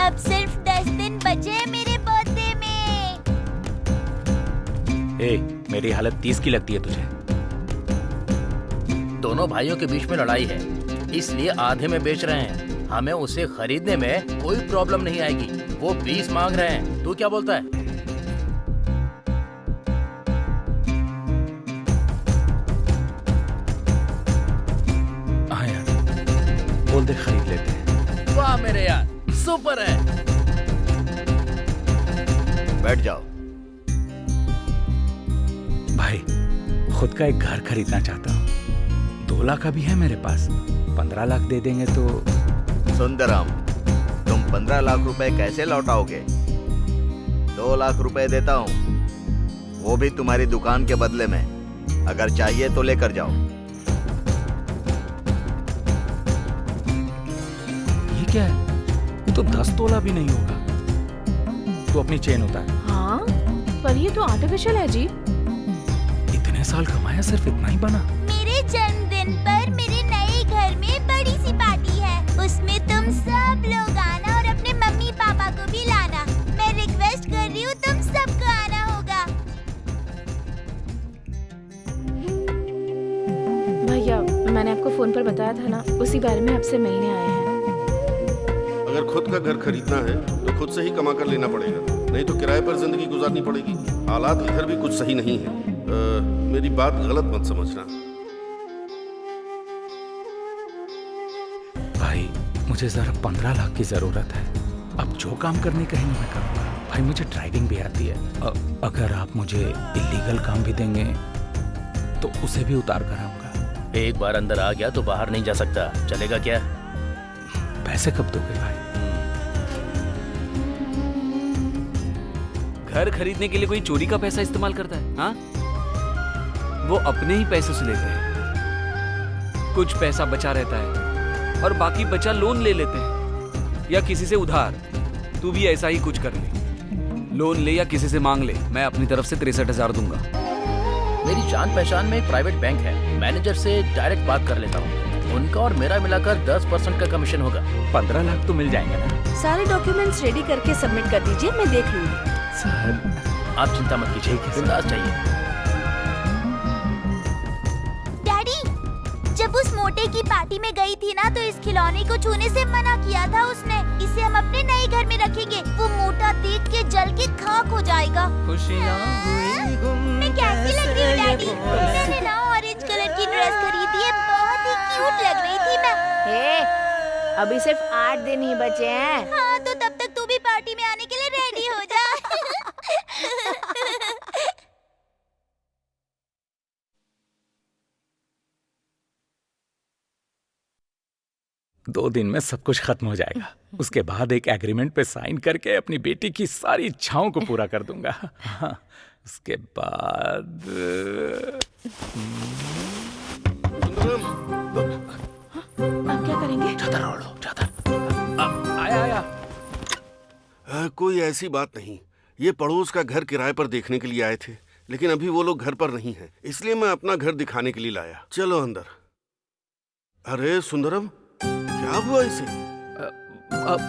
अब सिर्फ 10 दिन बचे हैं मेरे बर्थडे में। ए, मेरी हालत 30 की लगती है तुझे? दोनों भाइयों के बीच में लड़ाई है, इसलिए आधे में बेच रहे हैं। हमें उसे खरीदने में कोई प्रॉब्लम नहीं आएगी। वो 20 मांग रहे हैं, तू क्या बोलता है? हाँ यार, बोल दे खरीद लेते हैं। वाह मेरे यार, सुपर है। बैठ जाओ। भाई, खुद का एक घर खरीदना चाहता हूँ। 2 लाख अभी है मेरे पास, 15 लाख दे देंगे तो। सुंदरम, तुम 15 लाख रुपए कैसे लौटाओगे? 2 लाख रुपए देता हूँ, वो भी तुम्हारी दुकान के बदले में। अगर चाहिए तो लेकर जाओ। ये क्या है? ये तो 10 तोला भी नहीं होगा। तो अपनी चेन उतार। हाँ, पर ये तो आर्टिफिशियल है जी। इतने साल कमाया, सिर्फ इतना ही बना। मेरे जन्मदिन पर मेरे नए घर में बड़ी सी पार्टी है, उसमें तुम सब लोग आना और अपने मम्मी पापा को भी लाना। मैं रिक्वेस्ट कर रही हूँ, तुम सबको आना होगा। भैया, मैंने आपको फोन पर बताया था ना, उसी बारे में आपसे मिलने आए हैं। अगर खुद का घर खरीदना है तो खुद से ही कमा कर लेना पड़ेगा, नहीं तो किराए पर जिंदगी गुजारनी पड़ेगी। हालात इधर भी कुछ सही नहीं है। मेरी बात गलत मत समझना। भाई, मुझे जरा 15 लाख की जरूरत है। अब जो काम करने कहेंगे मैं करूँगा। भाई, मुझे ड्राइविंग भी आती है। अगर आप मुझे इलीगल काम भी देंगे तो उसे भी उतार कर आऊंगा। एक बार अंदर आ गया तो बाहर नहीं जा सकता। चलेगा क्या? पैसे कब दोगे भाई? घर खरीदने के लिए कोई चोरी का पैसा इस्तेमाल करता है? हाँ, वो अपने ही पैसों से लेते हैं। कुछ पैसा बचा रहता है और बाकी बचा लोन ले लेते हैं या किसी से उधार। तू भी ऐसा ही कुछ कर ले, लोन ले या किसी से मांग ले। मैं अपनी तरफ से 63,000 दूंगा। मेरी जान पहचान में एक प्राइवेट बैंक है, मैनेजर से डायरेक्ट बात कर लेता हूँ। उनका और मेरा मिलाकर 10% का कमीशन होगा। 15 लाख तो मिल जाएंगे ना? सारे डॉक्यूमेंट्स रेडी करके सबमिट कर दीजिए, मैं देख लूंगी। सर आप चिंता मत कीजिए, बिंदास चाहिए। डैडी, जब उस मोटे की पार्टी में गई थी ना, तो इस खिलौने को छूने से मना किया था उसने। इसे हम अपने नए घर में रखेंगे। वो मोटा देख के जल के खाक हो जाएगा। मैं कैसी लग रही हूँ डैडी? मैंने ना ऑरेंज कलर की ड्रेस खरीदी है, बहुत ही क्यूट लग रही थी मैं। अभी सिर्फ 8 दिन ही बचे हैं। हाँ, तो तब तक तू भी पार्टी में आने के लिए रेडी हो जा। दो दिन में सब कुछ खत्म हो जाएगा। उसके बाद एक एग्रीमेंट पे साइन करके अपनी बेटी की सारी इच्छाओं को पूरा कर दूंगा। हाँ, उसके बाद आप क्या करेंगे? चादर ओढ़ लो, चादर। आया। कोई ऐसी बात नहीं। ये पड़ोस का घर किराए पर देखने के लिए आए थे, लेकिन अभी वो लोग घर पर नहीं हैं, इसलिए मैं अपना घर दिखाने के लिए लाया। चलो अंदर। अरे सुंदरम, क्या हुआ इसे?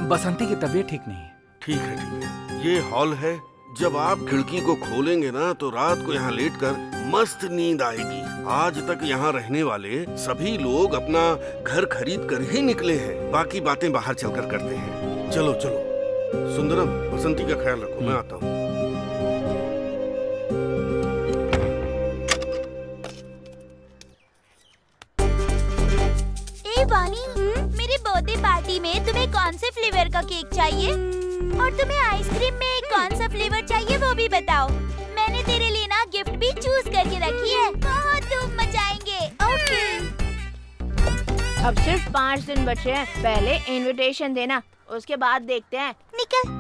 बसंती की तबीयत ठीक नहीं है। ठीक है, ठीक है। ये हॉल है। जब आप खिड़की को खोलेंगे ना, तो रात को यहाँ लेटकर मस्त नींद आएगी। आज तक यहाँ रहने वाले सभी लोग अपना घर खरीद कर ही निकले हैं। बाकी बातें बाहर चलकर करते हैं। चलो चलो। सुंदरम, बसंती का ख्याल रखो, मैं आता हूँ। मेरे बर्थडे पार्टी में तुम्हें कौन से फ्लेवर का केक चाहिए? और तुम्हें आइसक्रीम में कौन सा फ्लेवर चाहिए वो भी बताओ। मैंने तेरे लिए ना गिफ्ट भी चूज करके रखी है, बहुत धूम मचाएंगे। ओके। अब सिर्फ 5 दिन बचे हैं। पहले इनविटेशन देना, उसके बाद देखते हैं। निकल।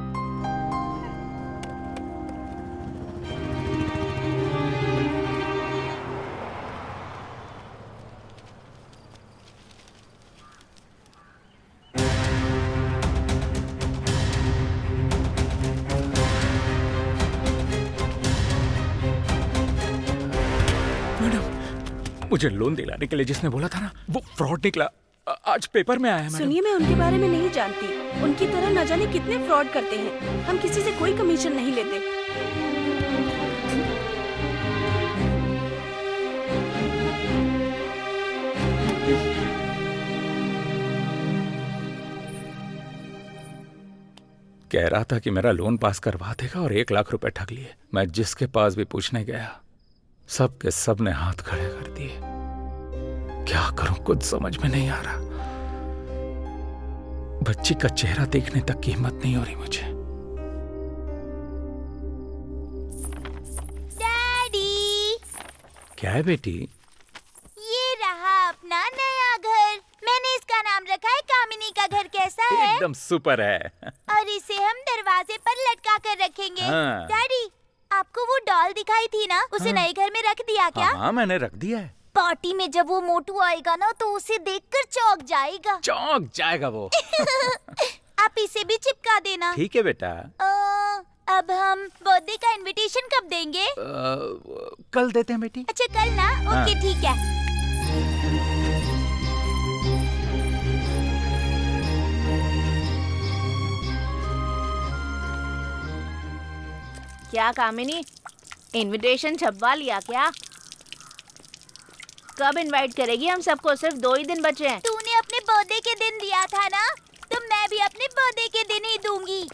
मुझे लोन दिलाने के लिए जिसने बोला था ना, वो फ्रॉड निकला। आज पेपर में आया। सुनिए, मैं उनके बारे में नहीं जानती। उनकी तरह न जाने कितने फ्रॉड करते हैं। हम किसी से कोई कमीशन नहीं लेते। कह रहा था कि मेरा लोन पास करवा देगा और 1 लाख रुपए ठग लिए। मैं जिसके पास भी पूछने गया, सब के सब ने हाथ खड़े कर दिए। क्या करूं, कुछ समझ में नहीं आ रहा। बच्ची का चेहरा देखने तक की हिम्मत नहीं हो रही मुझे। डैडी। क्या है बेटी? ये रहा अपना नया घर। मैंने इसका नाम रखा है कामिनी का घर। कैसा है? एकदम सुपर है। और इसे हम दरवाजे पर लटका कर रखेंगे। हाँ। डैडी, आपको वो डॉल दिखाई थी ना, उसे नए घर में रख दिया क्या? हाँ, मैंने रख दिया है। पार्टी में जब वो मोटू आएगा ना, तो उसे देखकर चौंक जाएगा। चौंक जाएगा वो। आप इसे भी चिपका देना। ठीक है बेटा। अब हम बर्थडे का इनविटेशन कब देंगे? कल देते हैं बेटी। अच्छा, कल ना? ओके, ठीक है। क्या कामिनी, इनविटेशन छपवा लिया क्या? कब इनवाइट करेगी हम सबको? सिर्फ 2 ही दिन बचे हैं। तूने अपने बर्थडे के दिन दिया था ना, तो मैं भी अपने बर्थडे के दिन ही दूंगी।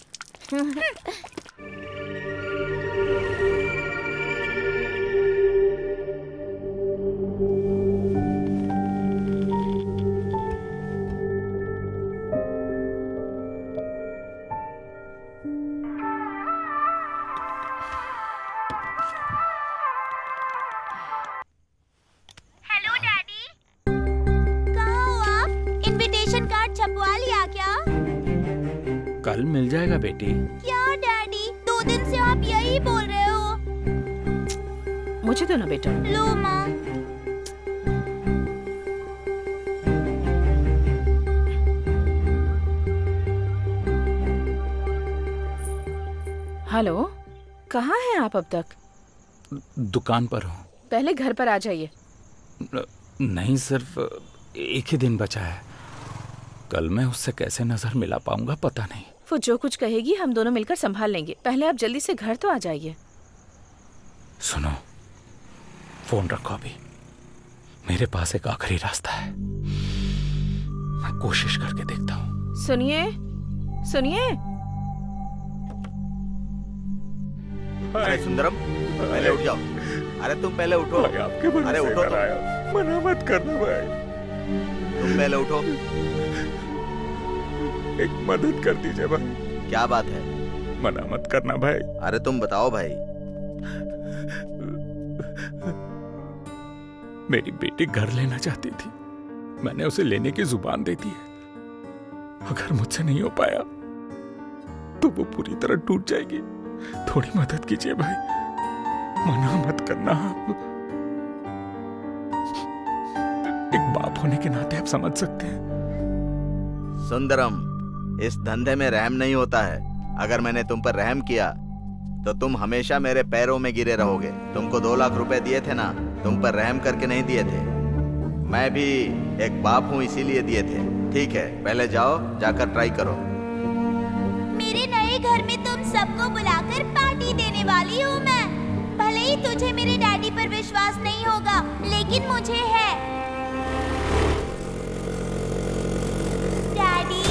कल मिल जाएगा बेटी। क्या डैडी, 2 दिन से आप यही बोल रहे हो। मुझे दो ना बेटा। लो माँ। हेलो, कहाँ हैं आप अब तक? दुकान पर हूँ। पहले घर पर आ जाइए। नहीं, सिर्फ एक ही दिन बचा है। कल मैं उससे कैसे नजर मिला पाऊंगा पता नहीं। वो जो कुछ कहेगी हम दोनों मिलकर संभाल लेंगे। पहले आप जल्दी से घर तो आ जाइए। सुनो, फोन रखो अभी। मेरे पास एक आखिरी रास्ता है, मैं कोशिश करके देखता हूँ। सुनिए, सुनिए। अरे सुंदरम, पहले उठ जाओ। अरे तुम पहले उठो। आपके भरोसे अरे उठो तुम। मना मत करना भाई। तुम पहले उठो। एक मदद कर दीजिए भाई। क्या बात है? मना मत करना भाई। अरे तुम बताओ भाई। मेरी बेटी घर लेना चाहती थी, मैंने उसे लेने की जुबान दे दी है। अगर मुझसे नहीं हो पाया तो वो पूरी तरह टूट जाएगी। थोड़ी मदद कीजिए भाई, मना मत करना आप। एक बाप होने के नाते आप समझ सकते हैं। सुंदरम, इस धंधे में रहम नहीं होता है। अगर मैंने तुम पर रहम किया तो तुम हमेशा मेरे पैरों में गिरे रहोगे। तुमको 2 लाख रुपए दिए थे ना, तुम पर रहम करके नहीं दिए थे। मैं भी एक बाप हूँ, इसीलिए दिए थे। ठीक है, पहले जाओ, जाकर ट्राई करो। मेरे नए घर में तुम सबको बुलाकर पार्टी देने वाली हूँ मैं। भले ही तुझे मेरे डैडी पर विश्वास नहीं होगा, लेकिन मुझे है। डैडी,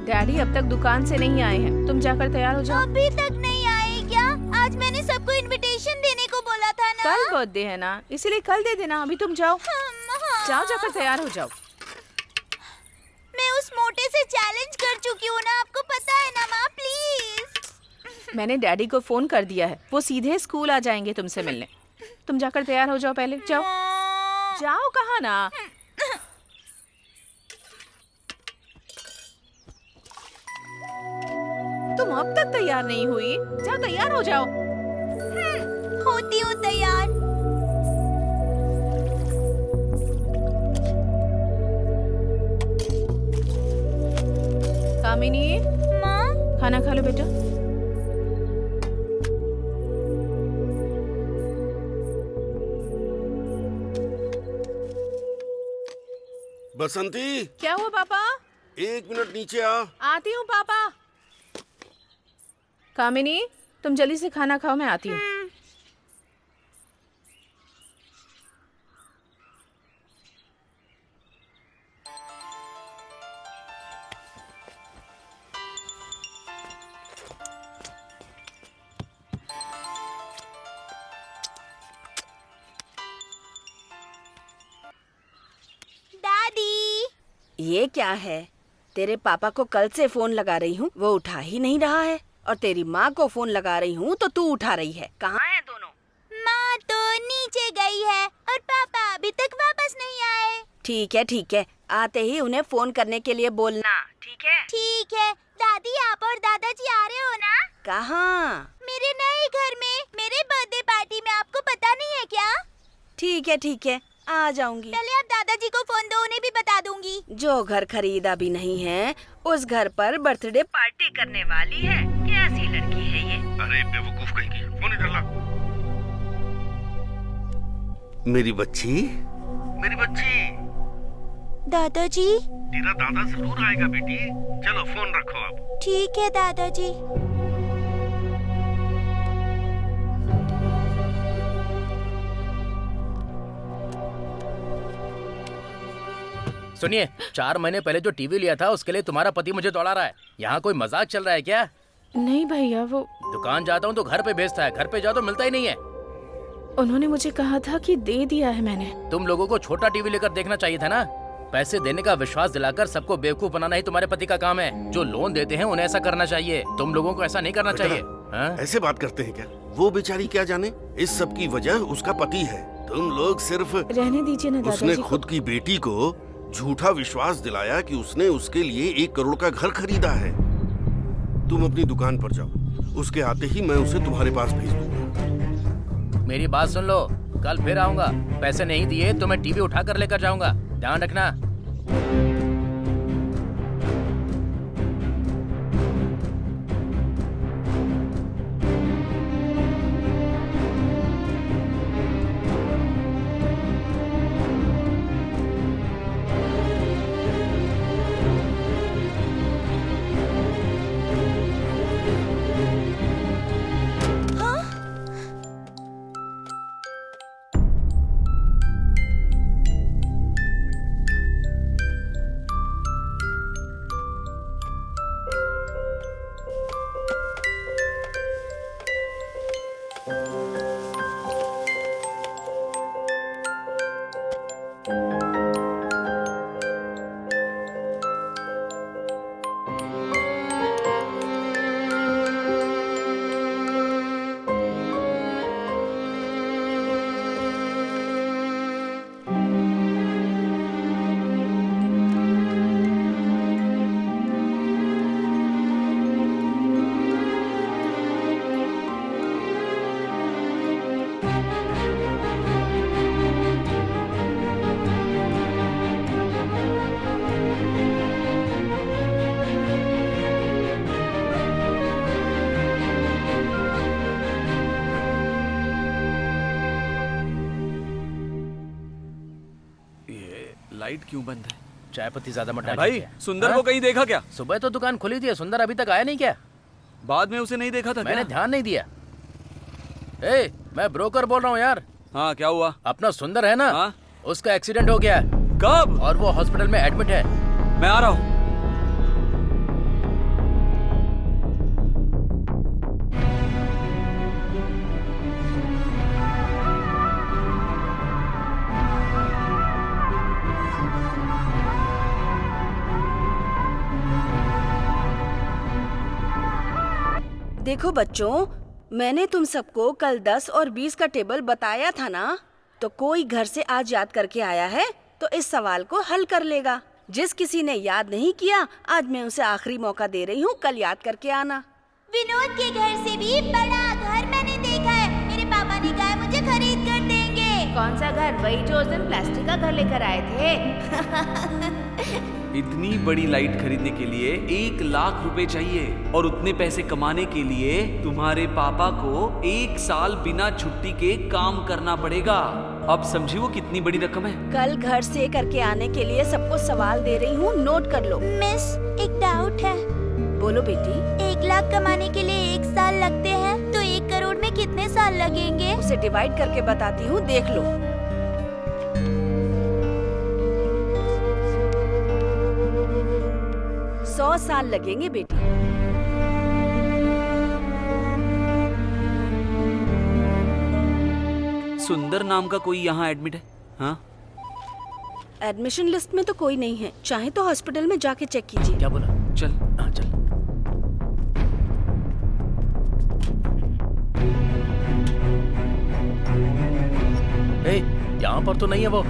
डैडी अब तक दुकान से नहीं आए हैं। तुम जाकर तैयार हो जाओ। अभी तक नहीं आए क्या? आज मैंने सबको इनविटेशन देने को बोला था ना। कल बर्थडे है ना, इसीलिए कल दे देना। अभी तुम जाओ। जाओ, जाकर तैयार हो जाओ। मैं उस मोटे से चैलेंज कर चुकी हूँ ना, आपको पता है ना माँ। प्लीज। मैंने डैडी को फोन कर दिया है, वो सीधे स्कूल आ जाएंगे तुमसे मिलने। तुम जाकर तैयार हो जाओ। पहले जाओ। जाओ, कहा ना। तुम अब तक तैयार नहीं हुई? जाओ, तैयार हो जाओ। होती हूँ तैयार। कामिनी, माँ, खाना खा लो बेटा। बसंती, क्या हुआ पापा? 1 मिनट नीचे आ। आती हूँ पापा। कामिनी, तुम जल्दी से खाना खाओ, मैं आती हूँ। डैडी, ये क्या है? तेरे पापा को कल से फोन लगा रही हूँ, वो उठा ही नहीं रहा है। और तेरी माँ को फोन लगा रही हूँ तो तू उठा रही है। कहाँ है दोनों? माँ तो नीचे गई है और पापा अभी तक वापस नहीं आए। ठीक है, ठीक है, आते ही उन्हें फोन करने के लिए बोलना। ठीक है? ठीक है। दादी, आप और दादाजी आ रहे हो ना? कहाँ? मेरे नए घर में, मेरे बर्थडे पार्टी में। आपको पता नहीं है क्या? ठीक है, ठीक है, आ जाऊंगी। पहले आप दादाजी को फोन दो, उन्हें भी बता दूंगी। जो घर खरीदा भी नहीं है, उस घर पर बर्थडे पार्टी करने वाली है। कैसी लड़की है ये? अरे बेवकूफ कहीं की, फोन इधर ला। मेरी बच्ची, मेरी बच्ची। दादाजी। तेरा दादा जरूर आएगा बेटी। चलो फोन रखो अब। ठीक है दादाजी। सुनिए, 4 महीने पहले जो टीवी लिया था उसके लिए तुम्हारा पति मुझे दौड़ा रहा है। यहाँ कोई मजाक चल रहा है क्या? नहीं भैया, वो दुकान जाता हूँ तो घर पे भेजता है, घर पे जाओ तो मिलता ही नहीं है। उन्होंने मुझे कहा था कि दे दिया है मैंने। तुम लोगों को छोटा टीवी लेकर देखना चाहिए था ना। पैसे देने का विश्वास दिलाकर सबको बेवकूफ बनाना ही तुम्हारे पति का काम है। जो लोन देते हैं उन्हें ऐसा करना चाहिए, तुम लोगों को ऐसा नहीं करना चाहिए। हाँ? ऐसे बात करते हैं क्या? वो बेचारी क्या जाने, इस सब की वजह उसका पति है। तुम लोग सिर्फ रहने दीजिए ना उसने दादाजी को। खुद की बेटी को झूठा विश्वास दिलाया कि उसने उसके लिए 1 करोड़ का घर खरीदा है। तुम अपनी दुकान पर जाओ, उसके आते ही मैं उसे तुम्हारे पास भेज दूंगा। मेरी बात सुन लो, कल फिर आऊंगा। पैसे नहीं दिए तो मैं टीवी उठा कर लेकर जाऊंगा, ध्यान रखना। लाइट क्यों बंद है? चाय पत्ती ज्यादा मत डालिए। भाई सुंदर को कहीं देखा क्या? सुबह तो दुकान खुली थी, सुंदर अभी तक आया नहीं क्या? बाद में उसे नहीं देखा था मैंने क्या? ध्यान नहीं दिया। ए, मैं ब्रोकर बोल रहा हूँ यार। हाँ क्या हुआ? अपना सुंदर है ना, हाँ? उसका एक्सीडेंट हो गया है कब? और वो हॉस्पिटल में एडमिट है। मैं आ रहा हूँ। देखो बच्चों, मैंने तुम सबको कल 10 और 20 का टेबल बताया था ना। तो कोई घर से आज याद करके आया है तो इस सवाल को हल कर लेगा। जिस किसी ने याद नहीं किया, आज मैं उसे आखिरी मौका दे रही हूँ, कल याद करके आना। विनोद के घर से भी बड़ा घर मैंने देखा है। मेरे पापा ने कहा है मुझे खरीद कर देंगे। कौन सा घर? वही जो उस दिन प्लास्टिक का घर लेकर आए थे। इतनी बड़ी लाइट खरीदने के लिए 1 लाख रुपए चाहिए और उतने पैसे कमाने के लिए तुम्हारे पापा को 1 साल बिना छुट्टी के काम करना पड़ेगा। अब समझी वो कितनी बड़ी रकम है? कल घर से करके आने के लिए सबको सवाल दे रही हूँ, नोट कर लो। मिस, एक डाउट है। बोलो बेटी। 1 लाख कमाने के लिए 1 साल लगते हैं, तो 1 करोड़ में कितने साल लगेंगे? उसे डिवाइड करके बताती हूँ, देख लो। 100 साल लगेंगे बेटी। सुंदर नाम का कोई यहाँ एडमिट है? हाँ? एडमिशन लिस्ट में तो कोई नहीं है, चाहे तो हॉस्पिटल में जाके चेक कीजिए। क्या बोला? चल। हाँ चल। ए, यहाँ पर तो नहीं है वो।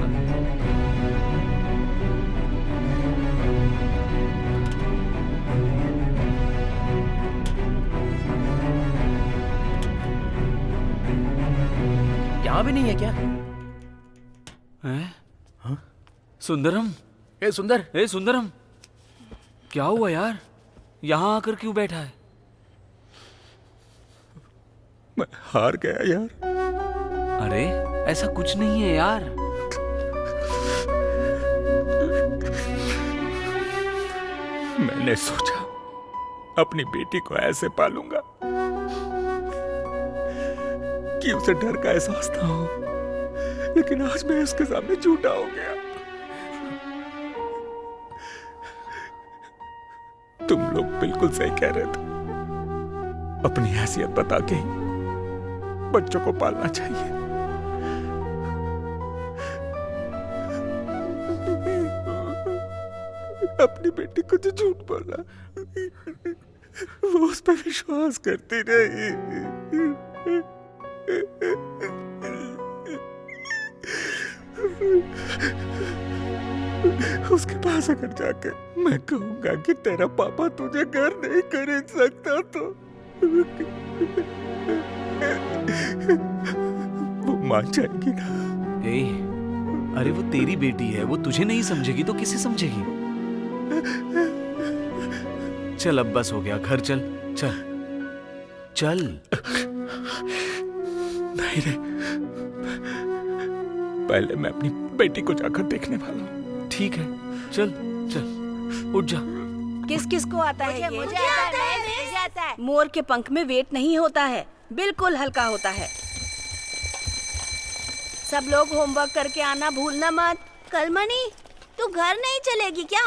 यहाँ भी नहीं है क्या? हैं? हाँ? सुंदरम? ए सुंदर, ए सुंदरम, क्या हुआ यार? यहाँ आकर क्यों बैठा है? मैं हार गया यार। अरे ऐसा कुछ नहीं है यार। मैंने सोचा अपनी बेटी को ऐसे पालूंगा कि उसे डर का एहसास ना हो, लेकिन आज मैं उसके सामने झूठा हो गया। तुम लोग बिल्कुल सही कह रहे थे, अपनी हैसियत बता के ही बच्चों को पालना चाहिए। अपनी बेटी को जो झूठ बोला, वो उस पर विश्वास करती रही। उसके पास अगर जाकर मैं कहूंगा कि तेरा पापा तुझे घर नहीं खरीद सकता तो वो मान जाएगी ना? अरे वो तेरी बेटी है, वो तुझे नहीं समझेगी तो किसे समझेगी? चल अब बस हो गया, घर चल चल चल। नहीं रे, पहले मैं अपनी बेटी को जाकर देखने वाला हूँ। ठीक है, चल चल उठ जा। किस किस को आता है ये? मुझे आता है। मोर के पंख में वेट नहीं होता है, बिल्कुल हल्का होता है। सब लोग होमवर्क करके आना भूलना मत। कलमनी, तू घर नहीं चलेगी क्या?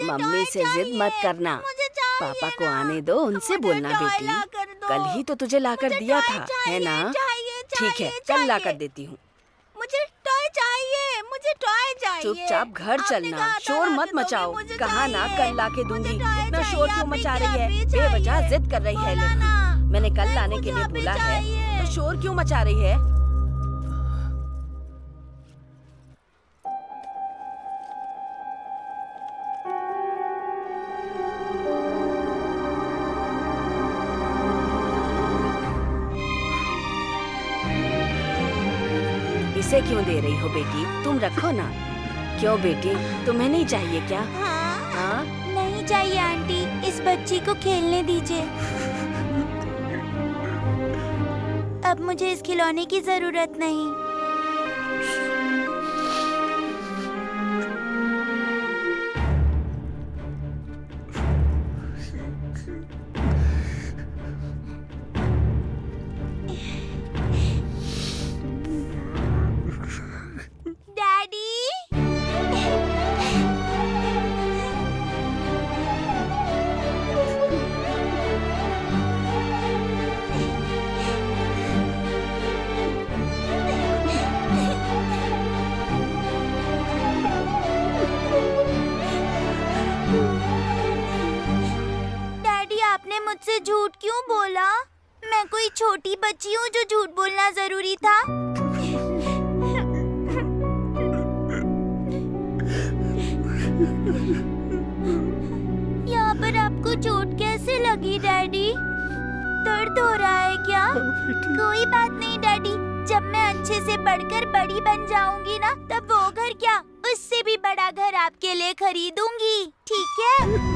मम्मी से जिद मत करना, पापा को आने दो, उनसे बोलना बेटी। कल ही तो तुझे लाकर दिया था, है ना? ठीक है, कल लाकर देती हूँ। मुझे टॉय चाहिए, मुझे टॉय चाहिए। चुपचाप घर चलना, शोर मत मचाओ। कहा ना कल लाके दूंगी, इतना शोर क्यों मचा रही है? बेवजह जिद कर रही है लड़की। मैंने कल लाने के लिए बोला है, तो शोर क्यों मचा रही है? इसे क्यों दे रही हो बेटी? तुम रखो ना। क्यों बेटी, तुम्हें नहीं चाहिए क्या? हाँ? नहीं चाहिए आंटी, इस बच्ची को खेलने दीजिए। अब मुझे इस खिलौने की जरूरत नहीं। मुझसे झूठ क्यों बोला? मैं कोई छोटी बच्ची हूँ जो झूठ बोलना जरूरी था? यहाँ पर आपको चोट कैसे लगी डैडी? दर्द हो रहा है क्या? कोई बात नहीं डैडी, जब मैं अच्छे से पढ़कर बड़ी बन जाऊंगी ना, तब वो घर क्या, उससे भी बड़ा घर आपके लिए खरीदूंगी, ठीक है?